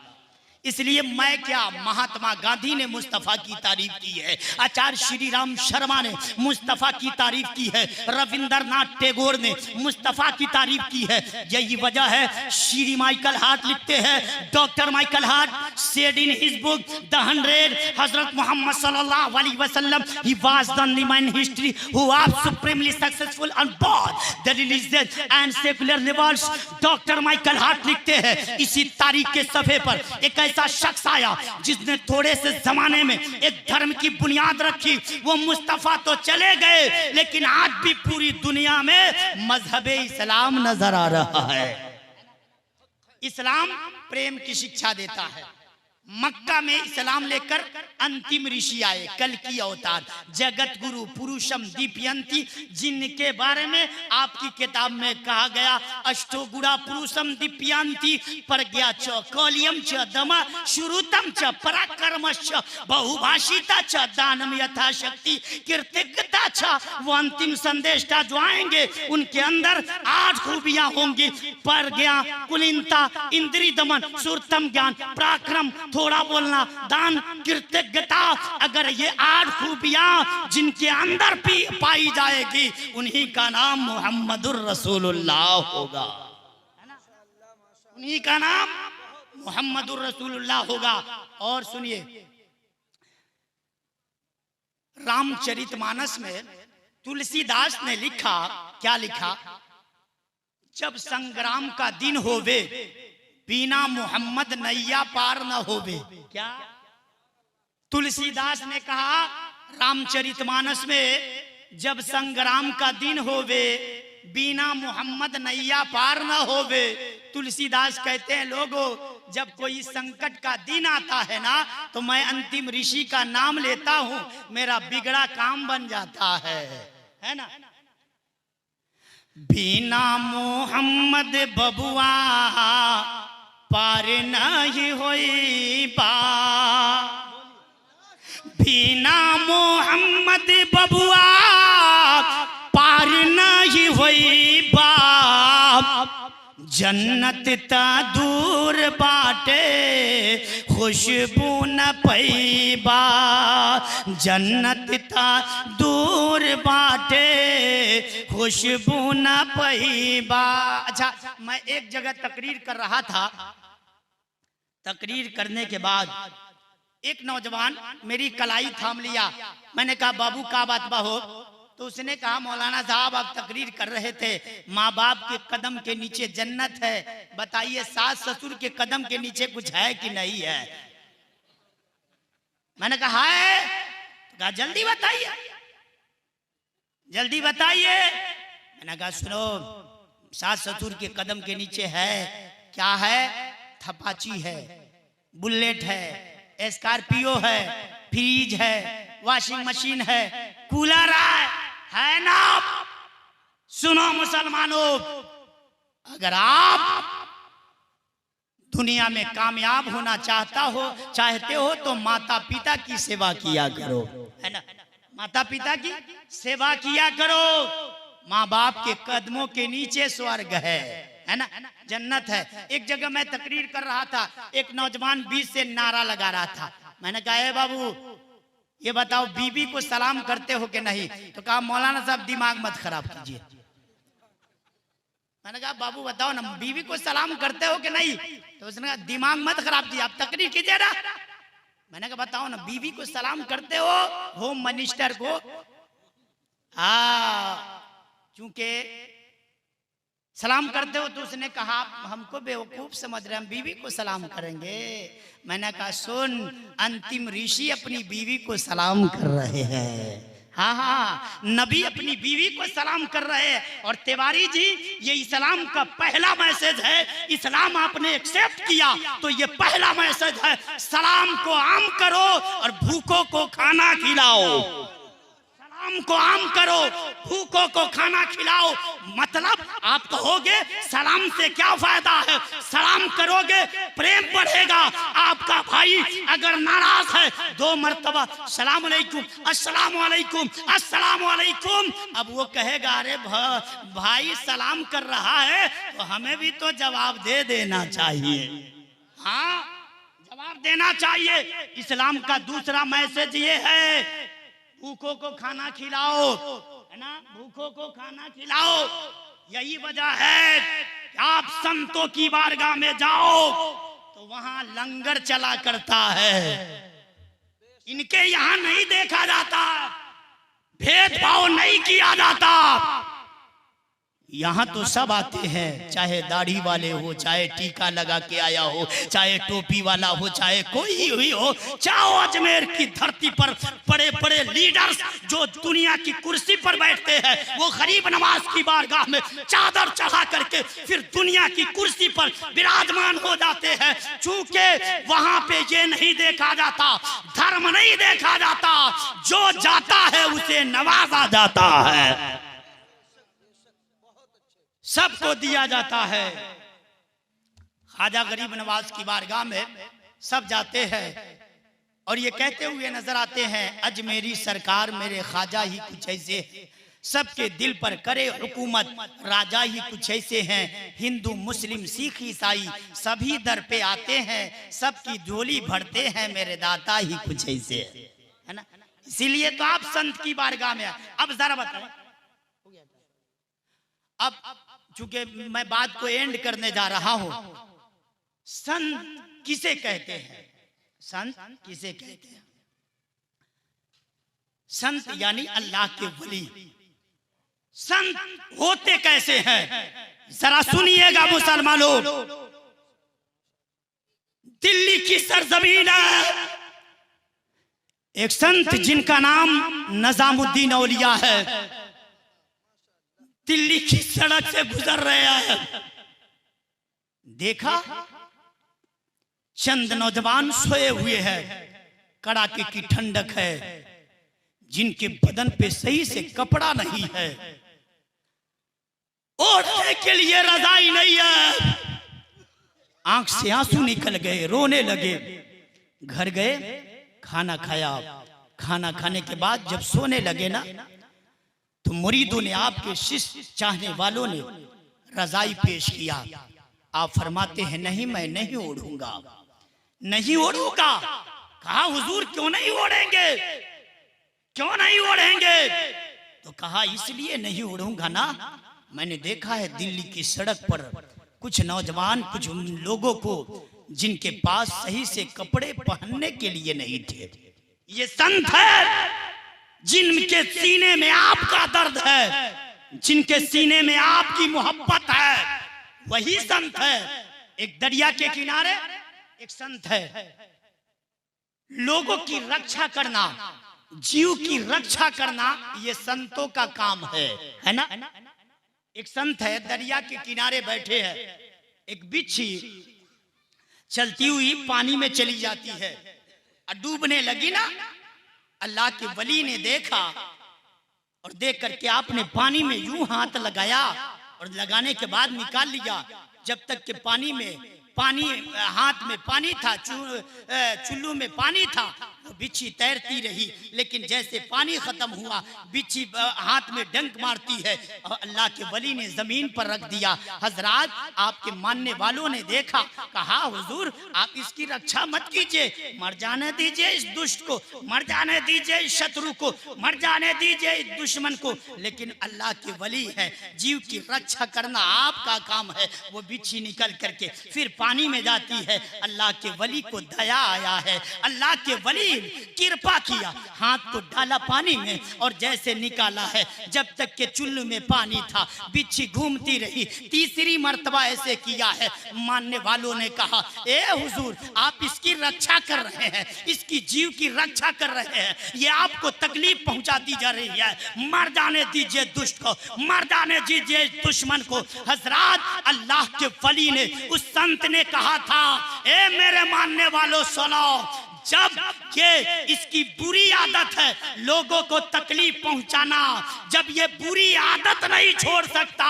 इसलिए मैं क्या, महात्मा गांधी ने मुस्तफ़ा की तारीफ की है, आचार्य श्री राम शर्मा ने मुस्तफ़ा की तारीफ की है, रविंद्रनाथ टैगोर ने मुस्तफ़ा की तारीफ की है। यही वजह है श्री माइकल हार्ट लिखते हैं, doctor Michael Hart said in his book the 100, हजरत मोहम्मद सल्लल्लाहु अलैहि वसल्लम he was the only man in history who was supremely successful on both the religious and secular levels. Doctor Michael Hart लिखते हैं, इसी तारीख के सफे पर एक ऐसा शख्स आया जिसने थोड़े से जमाने में एक धर्म की बुनियाद रखी। वो मुस्तफा तो चले गए, लेकिन आज भी पूरी दुनिया में मजहबे इस्लाम नजर आ रहा है। इस्लाम प्रेम की शिक्षा देता है। मक्का में इस्लाम लेकर अंतिम ऋषि आए, कल की अवतार, जगत गुरु पुरुषम दीपयंती, जिनके बारे में आपकी किताब में कहा गया अष्टो गुड़ा पुरुषम दीपयंती, प्रज्ञा च कौलियम च दम श्रुतम च पराक्रमश्च बहुभाषिता च दानम यथाशक्ति कृतज्ञता छ। वो अंतिम संदेशता जो आएंगे उनके अंदर 8 खूबियां होंगी, प्रज्ञा, कुलीनता, इंद्रिय दमन, सुरतम ज्ञान, पराक्रम, थोड़ा बोलना, दान, कृतज्ञता। अगर ये 8 खूबियां जिनके अंदर भी पाई जाएगी, उन्हीं का नाम मुहम्मदुर रसूलुल्लाह होगा, उन्हीं का नाम मुहम्मदुर रसूलुल्लाह होगा। और सुनिए, रामचरितमानस में तुलसीदास ने लिखा, क्या लिखा, जब संग्राम का दिन होवे बिना मोहम्मद नैया पार न होवे। क्या तुलसीदास ने कहा रामचरितमानस में, जब संग्राम का दिन होवे बिना मोहम्मद नैया पार न होवे। तुलसीदास कहते हैं, लोगों जब कोई संकट का दिन आता है ना, तो मैं अंतिम ऋषि का नाम लेता हूं, मेरा बिगड़ा काम बन जाता है ना। बिना मोहम्मद बबुआ पार नहीं होई बा, बिना मोहम्मद बबुआ पार नहीं होई बा। जन्नत ता दूर बाटे खुशबू न पैबा, जन्नत ता दूर बाटे, खुशबू न पैबा। अच्छा, मैं एक जगह तकरीर कर रहा था। तकरीर करने के बाद एक नौजवान मेरी कलाई थाम लिया। मैंने कहा बाबू का बात बा हो? तो उसने कहा मौलाना साहब आप तकरीर कर रहे थे, माँ बाप के कदम के नीचे जन्नत है, बताइए सास ससुर के कदम के नीचे कुछ है कि नहीं है? मैंने कहा है। कहा जल्दी बताइए, जल्दी बताइए। मैंने कहा सुनो, सास ससुर के कदम के नीचे है, क्या है? थपाची है, बुलेट है, स्कॉर्पियो है, फ्रिज है, वॉशिंग मशीन है, कूलर है ना? सुनो मुसलमानों, अगर आप दुनिया में कामयाब होना चाहते हो तो माता पिता की सेवा किया करो, है ना? माता पिता की सेवा किया करो। माँ बाप के कदमों के नीचे स्वर्ग है ना, जन्नत है। एक जगह मैं तकरीर कर रहा था, एक नौजवान बीच से नारा लगा रहा था। मैंने कहा ए बाबू ये बताओ बीवी को सलाम करते हो कि नहीं? तो कहा मौलाना साहब दिमाग मत खराब कीजिए। मैंने कहा बाबू बताओ ना, बीवी को सलाम करते हो कि नहीं? तो उसने कहा दिमाग मत खराब कीजिए, आप तकरीर कीजिए ना। मैंने कहा बताओ ना, बीवी को सलाम करते हो, होम मिनिस्टर को? चूंकि सलाम करते हो। तो उसने कहा हमको बेवकूफ समझ रहे, हम बीवी को सलाम करेंगे? मैंने कहा सुन, अंतिम ऋषि अपनी बीवी को सलाम कर रहे हैं। हाँ, नबी अपनी बीवी को सलाम कर रहे हैं। और तिवारी जी, ये इस्लाम का पहला मैसेज है। इस्लाम आपने एक्सेप्ट किया तो ये पहला मैसेज है, सलाम को आम करो और भूखों को खाना खिलाओ। सलाम को आम करो, भूखों को खाना खिलाओ। मतलब आप कहोगे सलाम से क्या फायदा है? सलाम करोगे प्रेम बढ़ेगा। आपका भाई अगर नाराज है, 2 मर्तबा सलाम अलैकुम, अस्सलाम वालेकुम, अस्सलाम वालेकुम। अब वो कहेगा अरे भाई सलाम कर रहा है तो हमें भी तो जवाब दे देना चाहिए। हाँ, जवाब देना चाहिए। इस्लाम का दूसरा मैसेज ये है, भूखों को खाना खिलाओ, है ना? भूखों को खाना खिलाओ। यही वजह है कि आप संतों की बारगाह में जाओ तो वहां लंगर चला करता है। इनके यहां नहीं देखा जाता, भेदभाव नहीं किया जाता। यहाँ तो सब आते हैं, चाहे दाढ़ी वाले हो, चाहे टीका लगा के आया हो, चाहे टोपी वाला हो, चाहे कोई हुई हो। चाहे अजमेर की धरती पर बड़े बड़े लीडर्स जो दुनिया की कुर्सी पर बैठते हैं, वो गरीब नवाज की बारगाह में चादर चढ़ा करके फिर दुनिया की कुर्सी पर विराजमान हो जाते हैं। चूंकि वहां पे ये नहीं देखा जाता, धर्म नहीं देखा जाता, जो जाता है उसे नवाजा जाता है, सबको दिया जाता है। ख्वाजा गरीब नवाज की बारगाह में सब जाते हैं और ये कहते हुए नजर आते हैं, अजमेरी सरकार मेरे ख्वाजा ही कुछ ऐसे, सबके दिल पर करे हुकूमत, राजा ही कुछ ऐसे हैं। हिंदू मुस्लिम सिख ईसाई सभी दर पे आते हैं, सबकी झोली भरते हैं, मेरे दाता ही कुछ ऐसे है ना। इसीलिए तो आप संत की बारगाह में। अब जरा बताओ, अब चूंकि मैं बात को एंड करने जा रहा हूं, संत किसे कहते हैं? संत किसे कहते हैं? संत यानी अल्लाह के वली। संत होते कैसे हैं जरा सुनिएगा मुसलमानों। दिल्ली की सरजमीन है, एक संत जिनका नाम निजामुद्दीन औलिया है, दिल्ली की सड़क से गुजर रहे हैं। देखा चंद नौजवान सोए हुए हैं, कड़ाके की ठंडक है, जिनके बदन पे सही से कपड़ा नहीं है, ओढ़ने के लिए रजाई नहीं है। आंख से आंसू निकल गए, रोने लगे। घर गए, खाना खाया। खाना खाने के बाद जब सोने लगे ना, तो मुरीदों ने, आपके शिष्य चाहने वालों ने रजाई पेश किया। आप फरमाते हैं नहीं, मैं नहीं ओढ़ूंगा। नहीं ओढ़ूंगा। कहा हुजूर क्यों नहीं ओढ़ेंगे, क्यों नहीं ओढ़ेंगे? तो कहा इसलिए नहीं ओढ़ूंगा ना, मैंने देखा है दिल्ली की सड़क पर कुछ नौजवान, कुछ उन लोगों को जिनके पास सही से कपड़े पहनने के लिए नहीं थे। ये संत है जिनके सीने में आपका दर्द है, जिनके सीने में आपकी मोहब्बत है, वही संत है। एक दरिया के किनारे एक संत है, लोगों की रक्षा करना, जीव की रक्षा करना ये संतों का काम है ना। एक संत है दरिया के किनारे बैठे हैं, एक बिच्छी चलती हुई पानी में चली जाती है और डूबने लगी ना। अल्लाह के वली ने देखा और देख करके आपने पानी में यूं हाथ लगाया और लगाने के बाद निकाल लिया। जब तक के पानी हाथ में पानी था, चुल्लू में पानी था, वो बिच्छी तैरती रही। लेकिन जैसे पानी खत्म हुआ बिच्छी हाथ में डंक मारती है और अल्लाह के वली ने जमीन पर रख दिया। हजरात आपके मानने वालों ने देखा, कहा हुजूर आप इसकी रक्षा मत कीजिए, मर जाने दीजिए इस दुष्ट को, मर जाने दीजिए इस शत्रु को, मर जाने दीजिए इस दुश्मन को। लेकिन अल्लाह के वली है, जीव की रक्षा करना आपका काम है। वो बिच्छी निकल करके फिर पानी में जाती है। अल्लाह के वली को दया आया है, अल्लाह के वली कृपा किया, हाथ को डाला पानी में और जैसे निकाला है, जब तक के चुल्लू में पानी था बिच्छी घूमती रही। तीसरी मर्तबा ऐसे किया है। मानने वालों ने कहा ए हुजूर आप इसकी रक्षा कर रहे हैं, इसकी जीव की रक्षा कर रहे हैं, ये आपको तकलीफ पहुंचाती जा रही है, मर जाने दीजिए दुष्ट को, मर जाने दीजिए दुश्मन को। हजरात अल्लाह के वली ने, उस संत ने कहा था ए मेरे मानने वालों सुनो, जब ये इसकी बुरी आदत है लोगों को तकलीफ पहुंचाना, जब ये बुरी आदत नहीं छोड़ सकता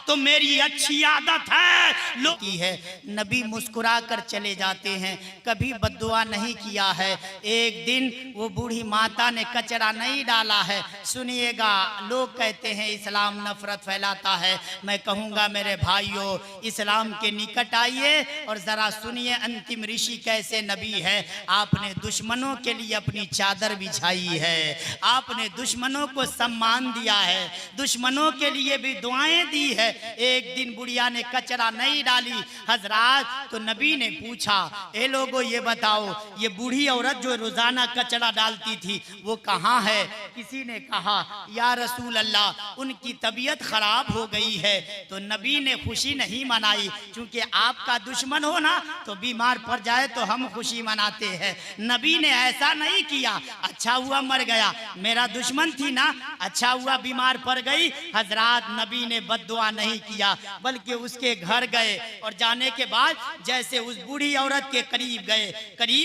तो मेरी अच्छी आदत है लोग की है। नबी मुस्कुरा कर चले जाते हैं, कभी बद्दुआ नहीं किया है। एक दिन वो बूढ़ी माता ने कचरा नहीं डाला है। सुनिएगा, लोग कहते हैं इस्लाम नफरत फैलाता है। मैं कहूँगा मेरे भाइयों, इस्लाम के निकट आइए और जरा सुनिए अंतिम ऋषि कैसे नबी है। आपने दुश्मनों के लिए अपनी चादर बिछाई है, आपने दुश्मनों को सम्मान दिया है, दुश्मनों के लिए भी दुआएं दी है। एक दिन बुढ़िया ने कचरा नहीं डाली हजरात, तो नबी ने पूछा ए लोगो ये बताओ ये बूढ़ी औरत जो रोजाना कचरा डालती थी वो कहाँ है? किसी ने कहा या रसूल अल्लाह उनकी तबीयत खराब हो गई है। तो नबी ने खुशी नहीं मनाई, क्योंकि आपका दुश्मन हो ना तो बीमार पड़ जाए तो हम खुशी मनाते हैं। नबी ने ऐसा नहीं किया, अच्छा हुआ मर गया, मेरा दुश्मन थी ना, अच्छा हुआ बीमार पड़ गई। हजरात नबी ने बद्दुआ नहीं किया, बल्कि उसके घर गए और जाने के बाद जैसे उस बूढ़ी औरत के करीब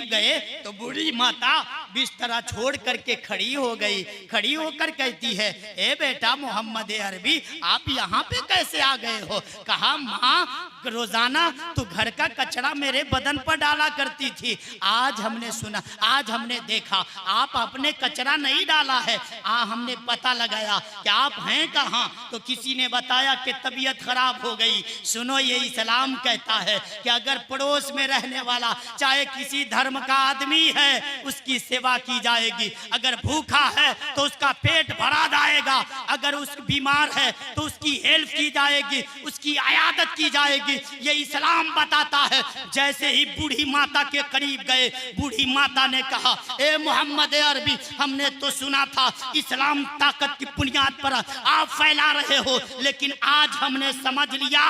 गए तो बूढ़ी माता बिस्तरा छोड़ करके खड़ी हो गई। खड़ी होकर कहती है ए बेटा मोहम्मद अरबी आप यहाँ पे कैसे आ गए हो? कहा माँ रोजाना तो घर का कचरा मेरे बदन पर डाला करती थी, आज हमने सुना, आज हमने देखा आप अपने कचरा नहीं डाला है। हमने पता लगाया कि आप हैं कहाँ, तो किसी ने बताया कि तबीयत खराब हो गई। सुनो ये इस्लाम कहता है कि अगर पड़ोस में रहने वाला चाहे किसी धर्म का आदमी है उसकी सेवा की जाएगी, अगर भूखा है तो उसका पेट भरा जाएगा, अगर उस बीमार है तो उसकी हेल्प की जाएगी, उसकी आयादत की जाएगी। ये इस्लाम बताता है। जैसे ही बूढ़ी माता के करीब गए, बूढ़ी माता ने कहा ए मोहम्मद अरबी हमने तो सुना था इस्लाम ताकत की बुनियाद पर आप फैला रहे हो, लेकिन आज हमने समझ लिया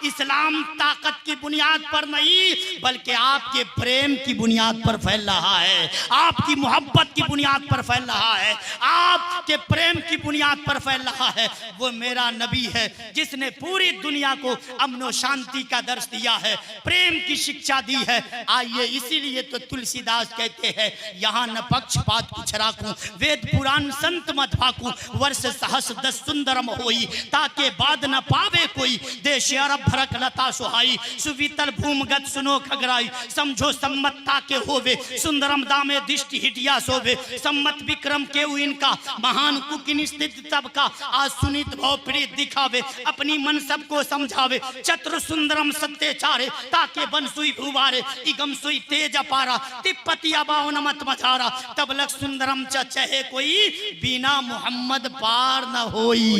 इस्लाम ताकत की बुनियाद पर नहीं बल्कि आपके प्रेम की बुनियाद पर फैल रहा है, आपकी मोहब्बत की बुनियाद पर फैल रहा है, आपके प्रेम की बुनियाद पर फैल रहा है। वो मेरा नबी है जिसने पूरी दुनिया को अमन और शांति का दर्श दिया है, प्रेम की शिक्षा दी है। आइए इसीलिए तो तुलसीदास कहते हैं यहाँ न पक्षपात कुछ राखूं, वेद पुराण संत मत भाकूं, वर्ष सहस 10 सुंदरम होई ताके बाद न पावे कोई, देश अरब भरक लता सुहाई सुवितल भूमगत सुनो खगराई, समझो सम्मतता के होवे सुंदरम दामे दृष्टि हिटिया शोभे सम्मत विक्रम के इनका महान कुकिन स्थित सबका आज सुनित भाव प्रीत दिखावे अपनी मन सबको समझावे चतुर सुंदरम सत्य चारे ताके बन सुई भुवारे इगम सुई तेज अपारा तिप्पतिया बावन मत मझारा तब लग सुंदरम चहे कोई बिना मोहम्मद पार न होई।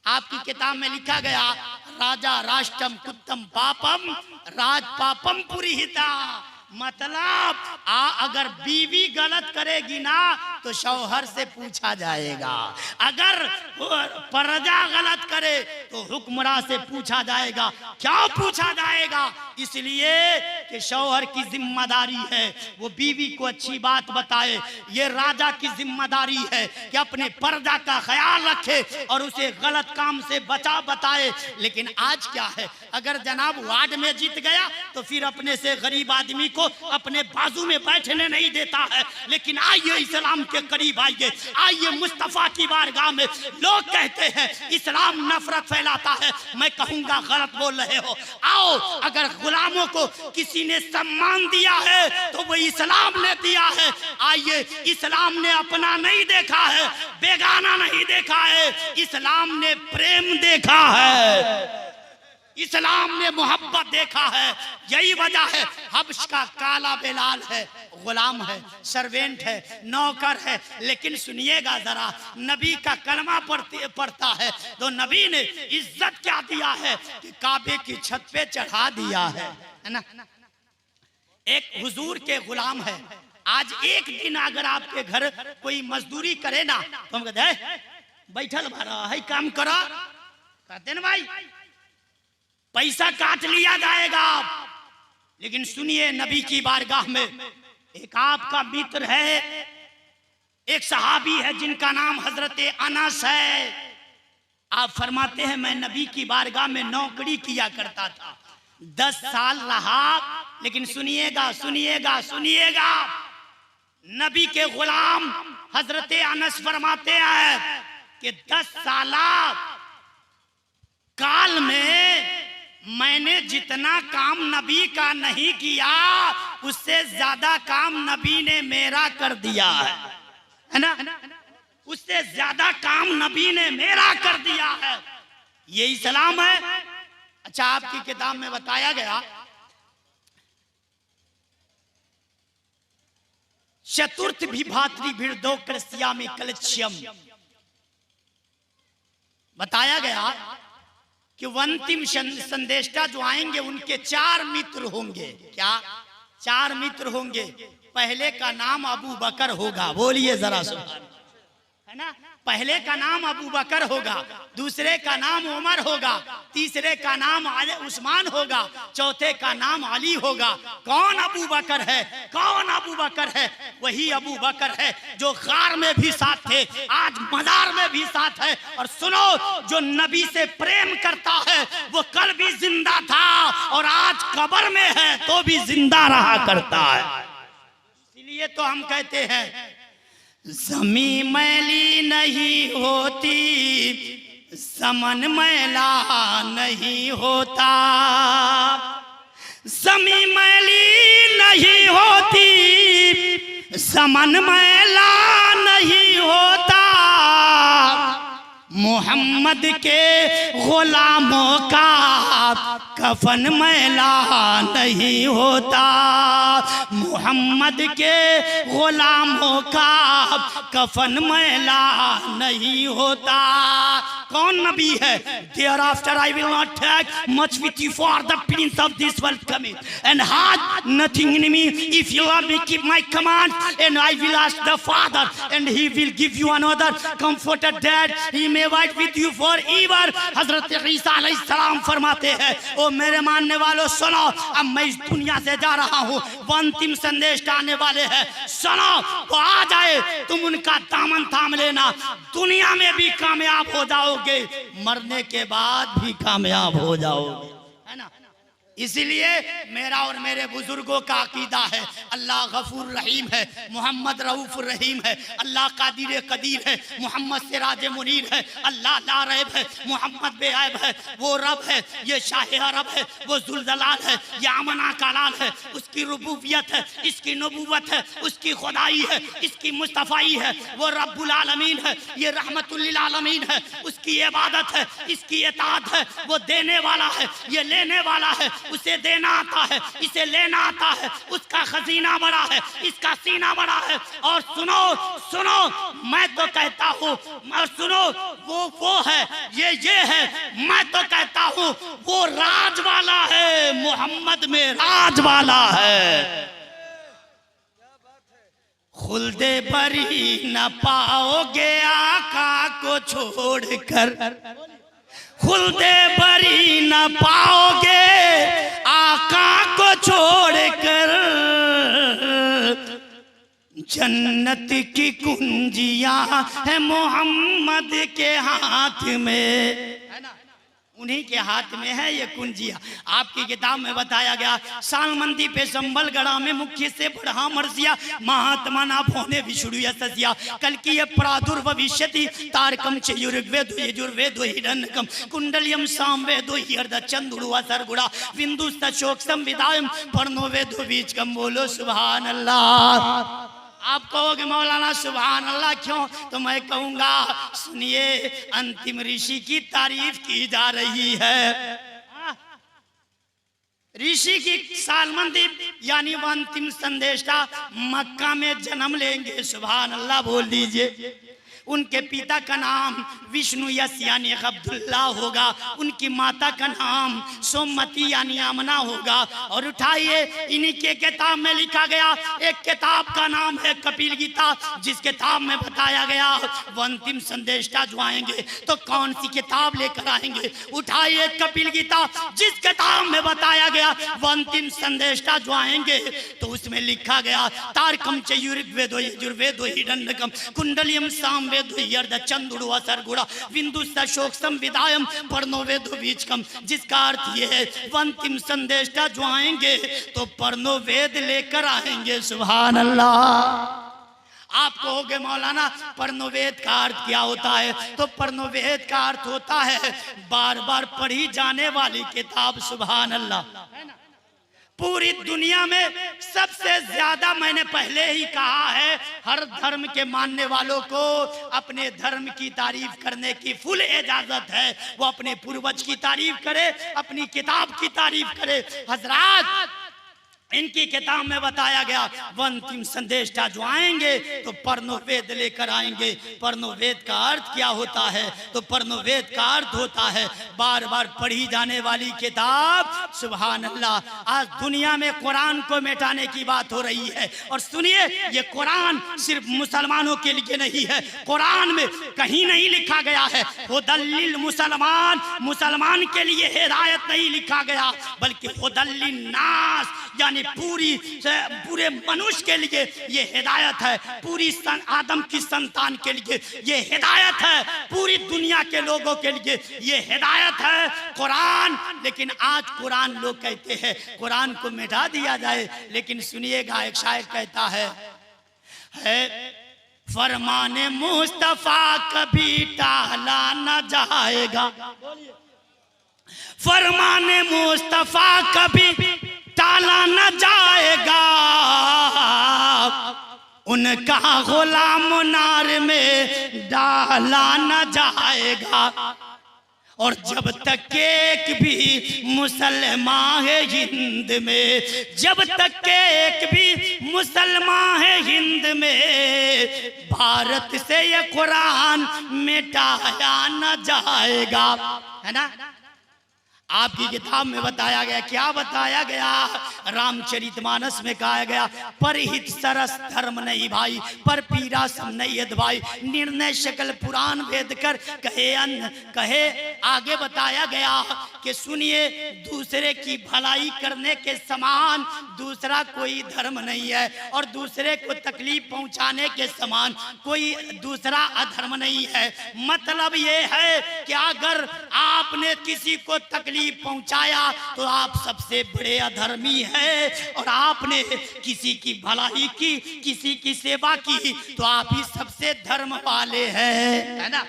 आपकी किताब में लिखा गया राजा राष्ट्रम कुत्तम पापम राज पापम पुरीहिता, मतलब अगर बीवी गलत करेगी ना तो शौहर से पूछा जाएगा, अगर प्रजा गलत करे तो हुक्मरान से पूछा जाएगा। क्यों पूछा जाएगा? इसलिए कि शौहर की जिम्मेदारी है वो बीवी को अच्छी बात बताए, ये राजा की जिम्मेदारी है कि अपने प्रजा का ख्याल रखे और उसे गलत काम से बताए। लेकिन आज क्या है, अगर जनाब वार्ड में जीत गया तो फिर अपने से गरीब आदमी को अपने बाजू में बैठने नहीं देता है। लेकिन आइए इस्लाम के करीब आइए, आइए मुस्तफा की बारगाह में। लोग कहते हैं इस्लाम नफरत फैलाता है, मैं कहूंगा गलत बोल रहे हो। आओ, अगर गुलामों को किसी ने सम्मान दिया है तो वो इस्लाम ने दिया है। आइए, इस्लाम ने अपना नहीं देखा है, बेगाना नहीं देखा है, इस्लाम ने प्रेम देखा है, इस्लाम ने मोहब्बत देखा है। यही वजह है हब्श का काला बेलाल है, गुलाम है, सर्वेंट है, नौकर है। लेकिन सुनिएगा जरा, नबी का कलमा पढ़ता है तो नबी ने इज्जत क्या दिया है कि काबे की छत पे चढ़ा दिया है ना। एक हुजूर के गुलाम है। आज एक दिन अगर आपके घर कोई मजदूरी करे ना तो हम कहते हैं बैठल भरा है, काम करा, कहते ना भाई पैसा काट लिया जाएगा। लेकिन सुनिए, नबी की बारगाह में एक आपका मित्र है, एक सहाबी है जिनका नाम हजरत अनस है। आप फरमाते हैं मैं नबी की बारगाह में नौकरी किया करता था, 10 साल रहा। लेकिन सुनिएगा सुनिएगा सुनिएगा, नबी के गुलाम हजरत अनस फरमाते हैं कि 10 साल काल में मैंने जितना काम नबी का नहीं किया उससे ज्यादा काम नबी ने मेरा कर दिया है ना, उससे ज्यादा काम नबी ने मेरा कर दिया है। ये इस्लाम है। अच्छा, आपकी किताब में बताया गया चतुर्थ विभात्री भिड़दो कृष्यामि कलक्ष्यम, बताया गया कि अंतिम संदेष्टा जो आएंगे उनके 4 मित्र होंगे। क्या 4 मित्र होंगे? पहले का नाम अबू बकर होगा, बोलिए जरा सुभान, है ना। पहले का नाम अबू बकर होगा, दूसरे का नाम उमर होगा, तीसरे का नाम उस्मान होगा, चौथे का नाम अली होगा। कौन अबू बकर है? कौन अबू बकर है? वही अबू बकर है जो गार में भी साथ थे, आज मजार में भी साथ है। और सुनो, जो नबी से प्रेम करता है वो कल भी जिंदा था और आज कब्र में है तो भी जिंदा रहा करता है। इसलिए तो हम कहते हैं ज़मी मैली नहीं होती, समन मैला नहीं होता, ज़मी मैली नहीं होती, समन मैला नहीं होता, मोहम्मद के गुलामों का कफन मैला नहीं होता, मोहम्मद के गुलामों का कफन मैला नहीं होता। कौन नबी है? Thereafter I will not take much with you, for the prince of this world coming, and had nothing in me. If you love me, keep my command, and I will ask the Father, and He will give you another comforter that He may abide with you forever. हजरत ईसा अलैहिस्सलाम फरमाते हैं, ओ मेरे मानने वालों सुनो, अब मैं इस दुनिया से जा रहा हूँ, वो अंतिम संदेश आने वाले हैं। सुनो, वो आ जाए, तुम उनका दामन थाम लेना, दुनिया में भी कामयाब हो जाओगे, मरने के बाद भी कामयाब हो जाओगे, है ना। इसीलिए मेरा और मेरे बुजुर्गों का अकीदा है अल्लाह गफूर रहीम है, मोहम्मद रऊफ रहीम है, अल्लाह कादिर कदीर है, मोहम्मद सिराज मुनीर है, अल्लाह ला रैब है, मोहम्मद बेऐब है, वो रब है, ये शाह अरब है, वो जुलजलाल है, ये आमना कालाल है, उसकी रुबूबियत है, इसकी नबूवत है, उसकी खुदाई है, इसकी मुस्तफ़ाई है, वो रब्बुल आलमीन है, ये रहमतुल लिल आलमीन है, उसकी इबादत है, इसकी इताअत है, वो देने वाला है, ये लेने वाला है, उसे देना आता है, इसे लेना आता है, उसका खजीना बड़ा है, इसका सीना बड़ा है। और सुनो सुनो मैं तो कहता हूँ, और सुनो वो है, ये है, मैं तो कहता हूँ वो राज वाला है, मोहम्मद में राज वाला है। खुल्दे बरी न पाओगे आका को छोड़कर, खुल्दे बरी न पाओगे आका को छोड़कर, जन्नत की कुंजियां है मोहम्मद के हाथ में, उन्हीं के हाथ में है ये कुंजिया। आपकी किताब में बताया गया सालमंदी पे संबल गढ़ा में मुख्य से बढ़ा मर्जिया महात्मा ना भोने विष्णु सजिया कल की ये प्रादुर् भविष्यति तारकम च युर्वेदो यजुर्वेदो हिरण्यकम कुंडलियम सामवेदो हिर्द चंदुड़ुआ सरगुड़ा बिंदु शोक संविदायम पर्णो वेदो बीजकम। बोलो सुभान अल्लाह। आप कहोगे मौलाना सुभान अल्लाह क्यों, तो मैं कहूंगा सुनिए, अंतिम ऋषि की तारीफ की जा रही है। ऋषि की सालमंदी यानी वो अंतिम संदेशा मक्का में जन्म लेंगे। सुभान अल्लाह बोल दीजिए। उनके पिता का नाम विष्णु यश यानी अब्दुल्ला होगा, उनकी माता का नाम सोमती यानी आमना होगा। और उठाइए इन्हीं के किताब में लिखा गया एक किताब का नाम है कपिल गीता, जिस किताब में बताया गया वो अंतिम संदेशा जो आएंगे तो कौन सी किताब लेकर आएंगे। उठाइए कपिल गीता, जिस किताब में बताया गया वो अंतिम संदेशा जो आएंगे तो उसमें लिखा गया तारकम च युर्वेदो यजुर्वेदो हिरण्यकम कुंडलियम साम चंदुड़ुआ सरगुड़ा बिंदु शोक संविदायम पर्णो वेदो बीजकम, जिसका अर्थ ये है अंतिम संदेशा जो आएंगे तो पर्णो वेद लेकर आएंगे। सुभान अल्लाह। आप कहोगे मौलाना पर्णोवेद का अर्थ क्या होता है, तो पर्णोवेद का अर्थ होता है बार बार पढ़ी जाने वाली किताब। सुभान अल्लाह। पूरी दुनिया में सबसे ज्यादा, मैंने पहले ही कहा है, हर धर्म के मानने वालों को अपने धर्म की तारीफ करने की फुल इजाजत है। वो अपने पूर्वज की तारीफ करे, अपनी किताब की तारीफ करे। हजरात इनकी किताब में बताया गया वो अंतिम संदेशा जो आएंगे तो पर्णोवेद लेकर आएंगे। पर्णोवेद का अर्थ क्या होता है, तो पर्णोवेद का अर्थ होता है बार बार पढ़ी जाने वाली किताब। सुभान अल्लाह। आज दुनिया में कुरान को मिटाने की बात हो रही है। और सुनिए, ये कुरान सिर्फ मुसलमानों के लिए नहीं है। कुरान में कहीं नहीं लिखा गया है हुदल्लिल मुसलमान, मुसलमान के लिए हिदायत नहीं लिखा गया, बल्कि हुदल्लिन नास यानी पूरे मनुष्य के लिए ये हिदायत है। पूरी आदम की संतान के लिए ये हिदायत है। पूरी दुनिया के लोगों के लिए ये हिदायत है कुरान। लेकिन आज कुरान लोग कहते हैं कुरान को मिटा दिया जाए। लेकिन सुनिएगा, एक शायर कहता है फरमाने मुस्तफा कभी टाला न जाएगा, फरमाने मुस्तफा कभी टाला न जाएगा, उनका गुलाम नार में डाला न जाएगा। और जब तक एक भी मुसलमान है हिंद में, जब तक एक भी मुसलमान है हिंद में, भारत से ये कुरान मिटाया न जाएगा। है ना। आपकी किताब में बताया गया, क्या बताया गया, रामचरितमानस में कहा गया परहित सरस धर्म नहीं भाई, पर पीरा सम नहीं भाई, निर्णय शकल पुराण वेद कर कहे अन्न कहे। आगे बताया गया कि सुनिए, दूसरे की भलाई करने के समान दूसरा कोई धर्म नहीं है, और दूसरे को तकलीफ पहुंचाने के समान कोई दूसरा अधर्म नहीं है। मतलब ये है कि अगर आपने किसी को तकलीफ तकलीफ पहुंचाया तो आप सबसे बड़े अधर्मी हैं, और आपने किसी की भलाई की, किसी की सेवा की, तो आप ही सबसे धर्म वाले हैं, है ना।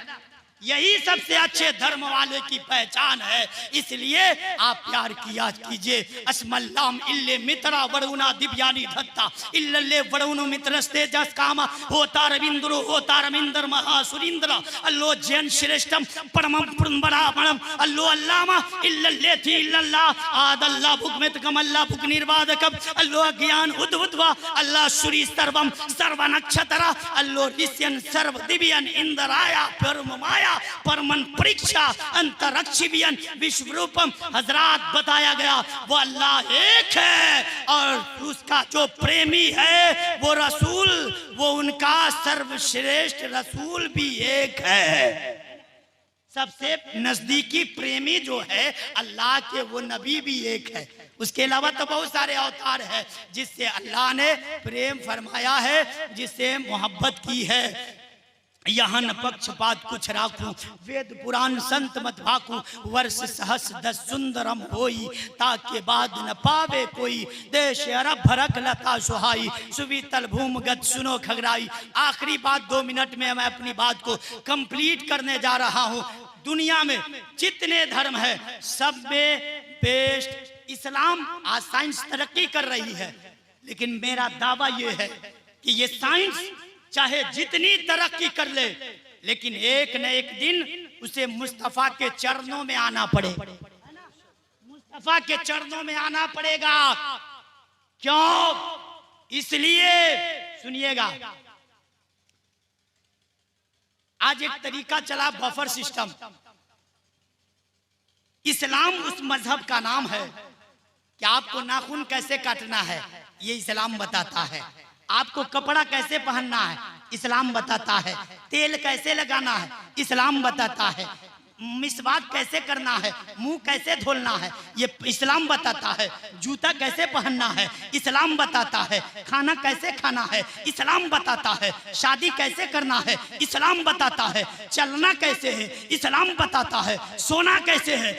यही सबसे अच्छे धर्म वाले की पहचान है। इसलिए आप प्यार किया कीजिए। अस्मल्लाम इल्ले मित्रा वरुणा दिव्यानी धत्ता इल्ले वरुणु मित्रस्ते जस कामा होता रविंद्रो होता रविंद्र महासुरिंद्र अल्लो जैन श्रेष्ठम परमम पुरंबरामणम अल्लो अल्लामा इल्ले थी इल्लल्लाह आदल्ला भुगमित कमल्ला भुग निर्वादकम अल्लो ज्ञान उद्भुतवा अल्लाह सूरी सर्वम सर्व नक्षत्रा अल्लो ऋष्यन सर्व दिव्यन इंद्राया परममाया परमन परीक्षा अंतरिक्षियन विश्वरूपम हजरात बताया गया वो अल्लाह एक है, और उसका जो प्रेमी है वो रसूल, वो उनका सर्वश्रेष्ठ रसूल भी एक है। सबसे नजदीकी प्रेमी जो है अल्लाह के वो नबी भी एक है। उसके अलावा तो बहुत सारे अवतार है जिससे अल्लाह ने प्रेम फरमाया है, जिससे मोहब्बत की है। यहाँ न पक्षपात कुछ राखू वेद पुराण संत मत भाकू वर्ष सहस दस सुंदरम होई ताके बाद न पावे कोई देश अरब भरक लता सुहाई सुवीतल भूमगत सुनो खगराई। आखिरी बात 2 मिनट में मैं अपनी बात को कंप्लीट करने जा रहा हूँ। दुनिया में जितने धर्म है सब में बेस्ट इस्लाम। आज साइंस तरक्की कर रही है, लेकिन मेरा दावा यह है कि ये साइंस चाहे जितनी तरक्की कर ले, लेकिन एक न एक दिन उसे मुस्तफा के चरणों में आना पड़ेगा। मुस्तफा के चरणों में आना पड़ेगा। क्यों? इसलिए सुनिएगा, आज एक तरीका चला बफर सिस्टम। इस्लाम उस मजहब का नाम है कि आपको नाखून कैसे काटना है ये इस्लाम बताता है, आपको कपड़ा कैसे पहनना है इस्लाम बताता है, तेल कैसे लगाना है इस्लाम बताता है, मिसवाक कैसे करना है, मुंह कैसे धोना है ये इस्लाम बताता है, जूता कैसे पहनना है इस्लाम बताता है, खाना कैसे खाना है इस्लाम बताता है, शादी कैसे करना है इस्लाम बताता है, चलना कैसे है इस्लाम बताता है, सोना कैसे है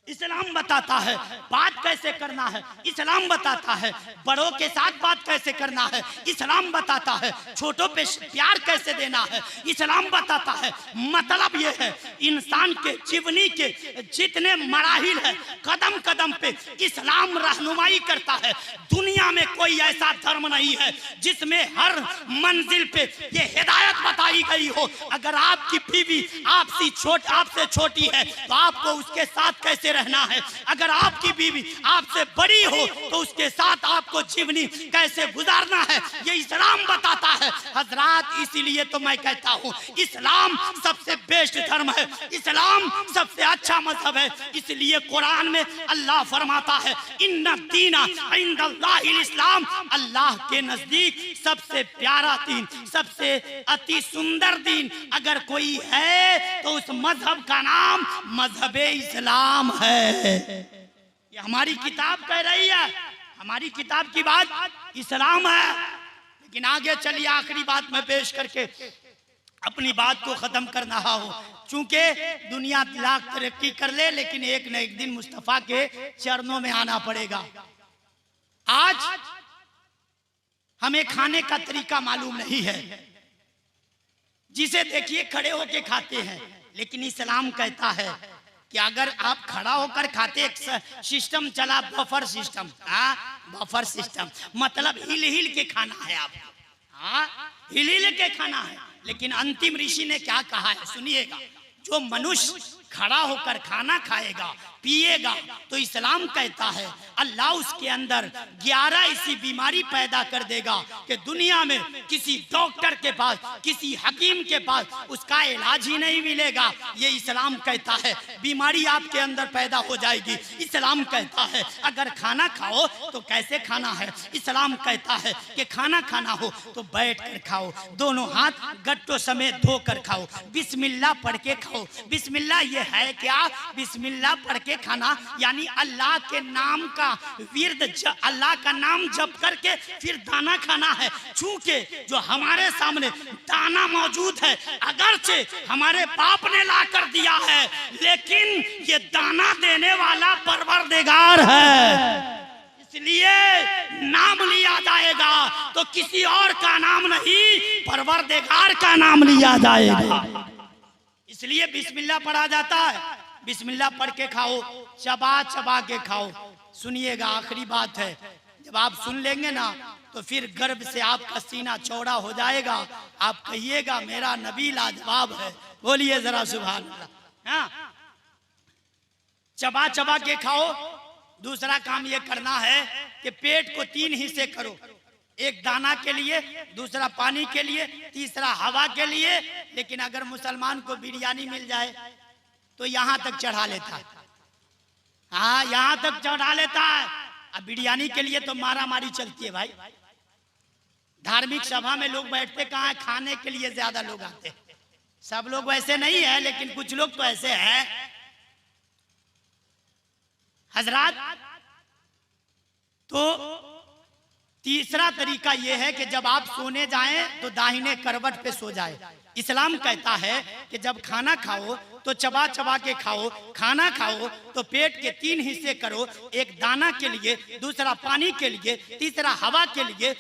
इस्लाम बताता है, बात कैसे करना है इस्लाम बताता है, बड़ों के साथ बात कैसे करना है इस्लाम बताता है, छोटों पे प्यार कैसे देना है इस्लाम बताता है। मतलब ये है इंसान के जीवनी के जितने मराहिल है कदम कदम पे इस्लाम रहनुमाई करता है। दुनिया में कोई ऐसा धर्म नहीं है जिसमें हर मंजिल पे ये हिदायत बताई गई हो। अगर आपकी बीवी आपसे छोटी है तो आपको उसके साथ कैसे रहना है, अगर आपकी बीवी आपसे बड़ी हो तो उसके साथ आपको जीवनी कैसे गुजारना है ये इस्लाम बताता है। हजरात, इसीलिए तो मैं कहता हूँ इस्लाम सबसे बेस्ट धर्म है, इस्लाम सबसे अच्छा मजहब है। इसलिए कुरान में अल्लाह फरमाता है इन्ना दीना इंदल्लाहिल इस्लाम, अल्लाह के नजदीक सबसे प्यारा दीन, सबसे अति सुंदर दीन अगर कोई है तो उस मजहब का नाम मजहबे इस्लाम है। ये हमारी किताब कह रही है, हमारी किताब की बात इस्लाम है। लेकिन आगे चलिए, आखिरी बात मैं पेश करके अपनी बात को खत्म कर रहा हूं। चूंकि दुनिया लाख तरक्की कर ले, लेकिन एक न एक दिन मुस्तफा के चरणों में आना पड़ेगा। आज हमें खाने का तरीका मालूम नहीं है, जिसे देखिए खड़े होके खाते हैं, लेकिन इस्लाम कहता है कि अगर आप खड़ा होकर खाते, एक सिस्टम चला बफर सिस्टम। बफर सिस्टम मतलब हिल हिल के खाना है आप, हिल हिल के खाना है। लेकिन अंतिम ऋषि ने क्या कहा है सुनिएगा, जो मनुष्य खड़ा होकर खाना खाएगा पिएगा तो इस्लाम कहता है अल्लाह उसके अंदर 11 ऐसी बीमारी पैदा कर देगा कि दुनिया में किसी डॉक्टर के पास, किसी हकीम के पास उसका इलाज ही नहीं मिलेगा। ये इस्लाम कहता है बीमारी आपके अंदर पैदा हो जाएगी। इस्लाम कहता है अगर खाना खाओ तो कैसे खाना है, इस्लाम कहता है कि खाना खाना हो तो बैठ कर खाओ, दोनों हाथ गट्टों समेत धोकर खाओ, बिस्मिल्लाह पढ़ के खाओ। बिस्मिल्लाह ये है क्या? बिस्मिल्लाह पढ़ के करके खाना, यानी अल्लाह के नाम का विर्द, अल्लाह का नाम जप करके फिर दाना खाना है। चूंकि जो हमारे सामने दाना मौजूद है, अगरचे हमारे बाप ने ला कर दिया है, लेकिन ये दाना देने वाला परवरदिगार है, इसलिए नाम लिया जाएगा तो किसी और का नाम नहीं, परवरदिगार का नाम लिया जाएगा। इसलिए बिस्मिल्लाह पढ़ा जाता है। बिस्मिल्लाह पढ़ के खाओ, चबा चबा के खाओ। सुनिएगा, आखिरी बात है, जब आप सुन लेंगे ना तो फिर गर्व से आपका सीना चौड़ा हो जाएगा। आप कहिएगा मेरा नबी लाजवाब है। बोलिए जरा सुभान अल्लाह। हाँ, चबा चबा के खाओ। दूसरा काम ये करना है कि पेट को 3 हिस्से करो, एक दाना के लिए, दूसरा पानी के लिए, तीसरा हवा के लिए। लेकिन अगर मुसलमान को बिरयानी मिल जाए तो यहां तक चढ़ा लेता है। हाँ, यहां तक चढ़ा लेता है। अब बिरयानी के लिए तो मारा मारी चलती है भाई। धार्मिक सभा में लोग बैठते कहाँ है, खाने के लिए ज्यादा लोग आते हैं। सब लोग वैसे नहीं है, लेकिन कुछ लोग तो ऐसे हैं। हजरात, तो तीसरा तरीका यह है कि जब आप सोने जाएं तो दाहिने करवट पे सो जाए। इस्लाम कहता है कि जब खाना खाओ तो चबा चबा के खाओ। खाना खाओ तो पेट के 3 हिस्से करो, एक दाना के लिए, दूसरा पानी के लिए, तीसरा हवा के लिए।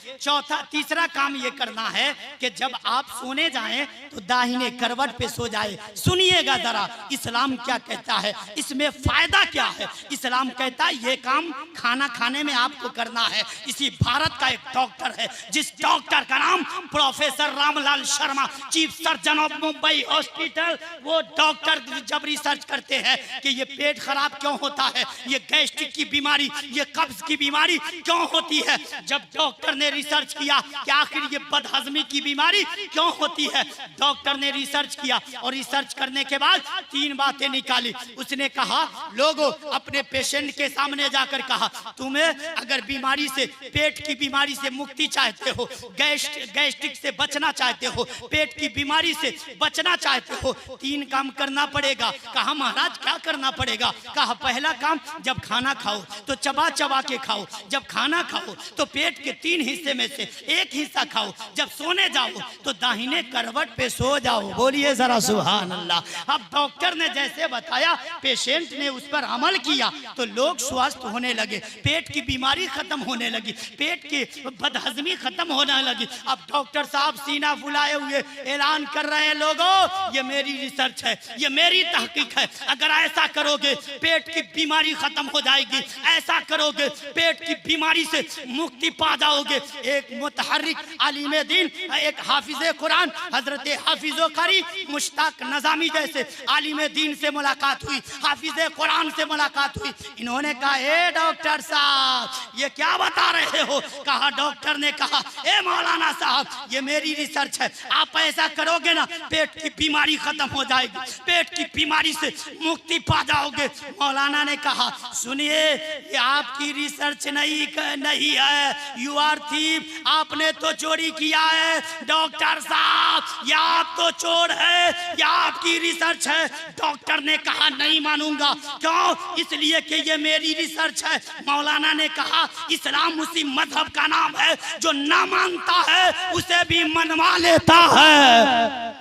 तीसरा काम ये करना है कि जब आप सोने जाएं तो दाहिने करवट पे सो जाए। सुनिएगा जरा, इस्लाम क्या कहता है, इसमें फायदा क्या है। इस्लाम कहता है ये काम खाना खाने में आपको करना है। इसी भारत का एक डॉक्टर है, जिस डॉक्टर का नाम professor Ramlal Sharma, chief surgeon of Mumbai hospital, वो डॉक्टर जब रिसर्च करते हैं कि ये पेट खराब क्यों होता है, ये गैस्ट्रिक की बीमारी, ये कब्ज की बीमारी क्यों होती है, जब डॉक्टर ने रिसर्च किया कि आखिर ये बदहजमी की बीमारी क्यों होती है, डॉक्टर ने रिसर्च किया और रिसर्च करने के बाद 3 बातें निकाली। उसने कहा, लोगों अपने पेशेंट के सामने जाकर कहा, तुम्हें अगर बीमारी से, पेट की बीमारी से मुक्ति चाहते हो, गैस्ट्रिक से बचना चाहते हो, पेट की बीमारी से बचना चाहते हो, 3 काम करना पड़ेगा। कहा महाराज क्या करना पड़ेगा? कहा पहला काम, जब खाना खाओ तो चबा चबा के खाओ। जब खाना खाओ तो पेट के 3 हिस्से में से 1 हिस्सा खाओ। जब सोने जाओ तो दाहिने करवट पे सो जाओ। बोलिए जरा सुभान अल्लाह। अब डॉक्टर ने जैसे बताया, पेशेंट ने उस पर अमल किया तो लोग स्वस्थ होने लगे, पेट की बीमारी खत्म होने लगी, पेट की बदहजमी खत्म होने लगी। अब डॉक्टर साहब सीना फुलाए हुए ऐलान कर रहे हैं, लोगों ये मेरी रिसर्च है, ये मेरी तहकीक है। अगर ऐसा करोगे पेट की बीमारी खत्म हो जाएगी, ऐसा करोगे पेट की बीमारी से मुक्ति पा जाओगे। एक मुतहर्रिक आलिम दीन, एक हाफिज कुरान हजरत हाफिजो कारी मुश्ताक नजामी जैसे आलिम दीन से मुलाकात हुई, हाफिज कुरान से मुलाकात हुई। इन्होंने कहा, ए डॉक्टर साहब ये क्या बता रहे हो? कहा, डॉक्टर ने कहा, ए मौलाना साहब ये मेरी रिसर्च है, आप ऐसा करोगे ना पेट की बीमारी खत्म हो जाएगी, पेट की बीमारी से मुक्ति पा जाओगे। मौलाना ने कहा, सुनिए ये आपकी रिसर्च नहीं है, यू आर थीफ, आपने तो चोरी किया है। डॉक्टर साहब ये आप तो चोर है, ये आपकी रिसर्च है। डॉक्टर ने कहा, नहीं मानूंगा। क्यों? इसलिए कि ये मेरी रिसर्च है। मौलाना ने कहा, इस्लाम उसी मजहब का नाम है जो ना मानता है उसे भी मनवा लेता है,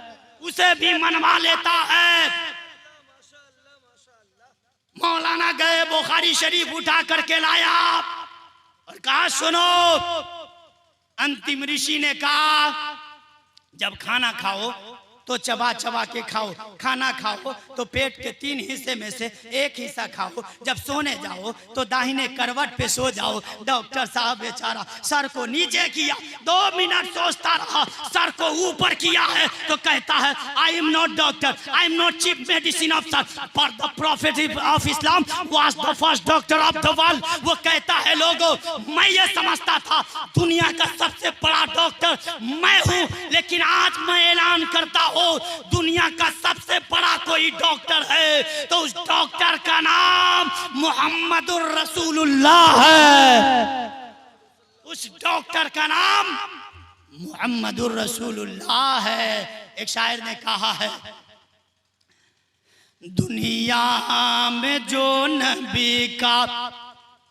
उसे भी मनवा लेता है। मौलाना गए, बुखारी शरीफ उठा करके लाया और कहा, सुनो, अंतिम ऋषि ने कहा जब खाना खाओ तो चबा चबा के खाओ, खाना खाओ तो पेट के 3 हिस्से में से 1 हिस्सा खाओ। जब सोने जाओ तो दाहिने करवट पे सो जाओ। डॉक्टर साहब बेचारा सर को नीचे किया, 2 मिनट सोचता रहा, सर को ऊपर किया है तो कहता है, I am not doctor, I am not chief medicine officer, पर the prophet of Islam was the first doctor of the world. वो कहता है, लोगों मैं ये समझता था दुनिया का सबसे बड़ा डॉक्टर मैं हूँ, लेकिन आज मैं ऐलान करता हूँ दुनिया का सबसे बड़ा कोई डॉक्टर है तो उस डॉक्टर का नाम मुहम्मदुर रसूलुल्लाह है। उस डॉक्टर का नाम मुहम्मदुर रसूलुल्लाह है। एक शायर ने कहा है, दुनिया में जो नबी का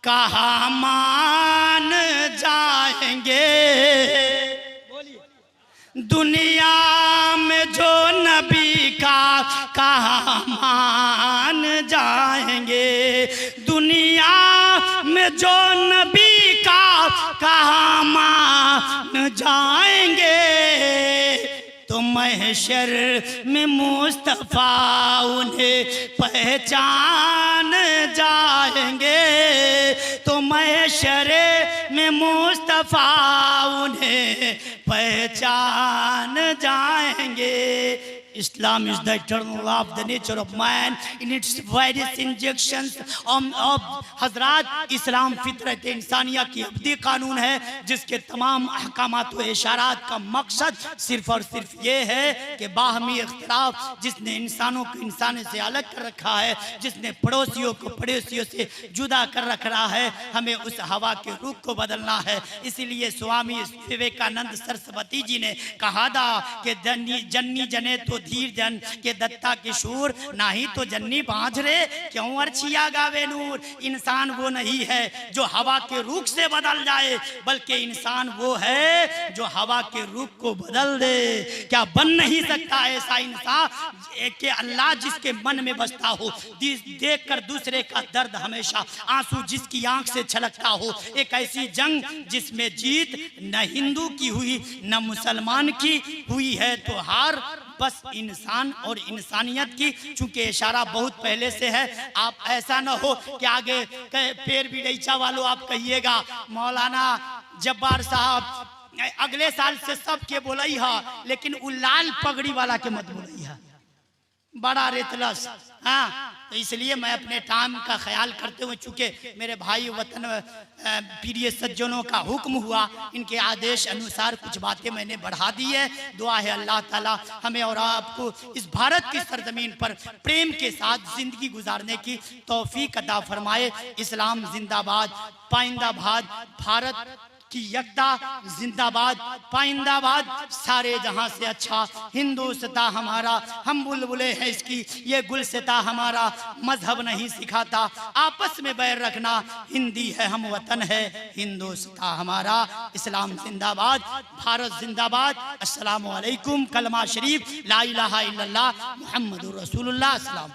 कहा मान जाएंगे, दुनिया में जो नबी का कहा मान जाएंगे, दुनिया में जो नबी का कहा मान जाएंगे, तो महशर में मुस्तफा उन्हें पहचान जाएंगे, तो महशर में मुस्तफा उन्हें पहचान जाएंगे। Islam is the eternal law of the nature of man in its various injections of हजरात इस्लाम फितरत इंसानिया की अब्दी कानून है, जिसके तमाम अहकामात व इशारात का मकसद सिर्फ और सिर्फ ये है कि बाहमी इख्तिलाफ जिसने इंसानों को इंसान से अलग कर रखा है, जिसने पड़ोसियों को पड़ोसियों से जुदा कर रख रहा है, हमें उस हवा के रुख को बदलना है। इसीलिए स्वामी विवेकानंद सरस्वती जी ने कहा था कि जन्नी जने तो धीर जन के दत्ता किशोर, नाही तो जन्नी बांझ रे क्यों अर्छिया गावे नूर। इंसान वो नहीं है जो हवा के रुख से बदल जाए, बल्कि इंसान वो है जो हवा के रुख को बदल दे। क्या बन नहीं सकता ऐसा इंसान कि अल्लाह जिसके मन में बसता हो, देख कर दूसरे का दर्द हमेशा आंसू जिसकी आंख से छलकता हो, एक ऐसी जंग जिसमें जीत न हिंदू की हुई न मुसलमान की हुई है तो हार बस इंसान और इंसानियत की। चूंकि इशारा बहुत पहले से है, आप ऐसा न हो कि आगे पैर भी डैचा वालों आप कहिएगा मौलाना जब्बार साहब अगले साल से सबके बोलई है, लेकिन उ लाल पगड़ी वाला के मत बोलई है, बड़ा रेतलस। हाँ, तो इसलिए मैं अपने टाइम का ख्याल करते हुए, चूंकि मेरे भाई वतन प्रिय सज्जनों का हुक्म हुआ, इनके आदेश अनुसार कुछ बातें मैंने बढ़ा दी है। दुआ है अल्लाह ताला हमें और आपको इस भारत की सरजमीन पर प्रेम के साथ जिंदगी गुजारने की तौफीक अता फरमाए। इस्लाम जिंदाबाद, पाइंदाबाद, भारत की यकता जिंदाबाद, पाइंदाबाद, सारे जहां से अच्छा हिंदुस्तां हमारा, हम बुलबुले हैं इसकी, ये गुलसिता हमारा, मजहब नहीं सिखाता आपस में बैर रखना, हिंदी है हम वतन है हिंदुस्तां हमारा। इस्लाम जिंदाबाद, भारत जिंदाबाद। अस्सलामु अलैकुम। कलमा शरीफ ला इलाहा इल्लल्लाह मुहम्मदुर रसूलुल्लाह। अस्सलाम।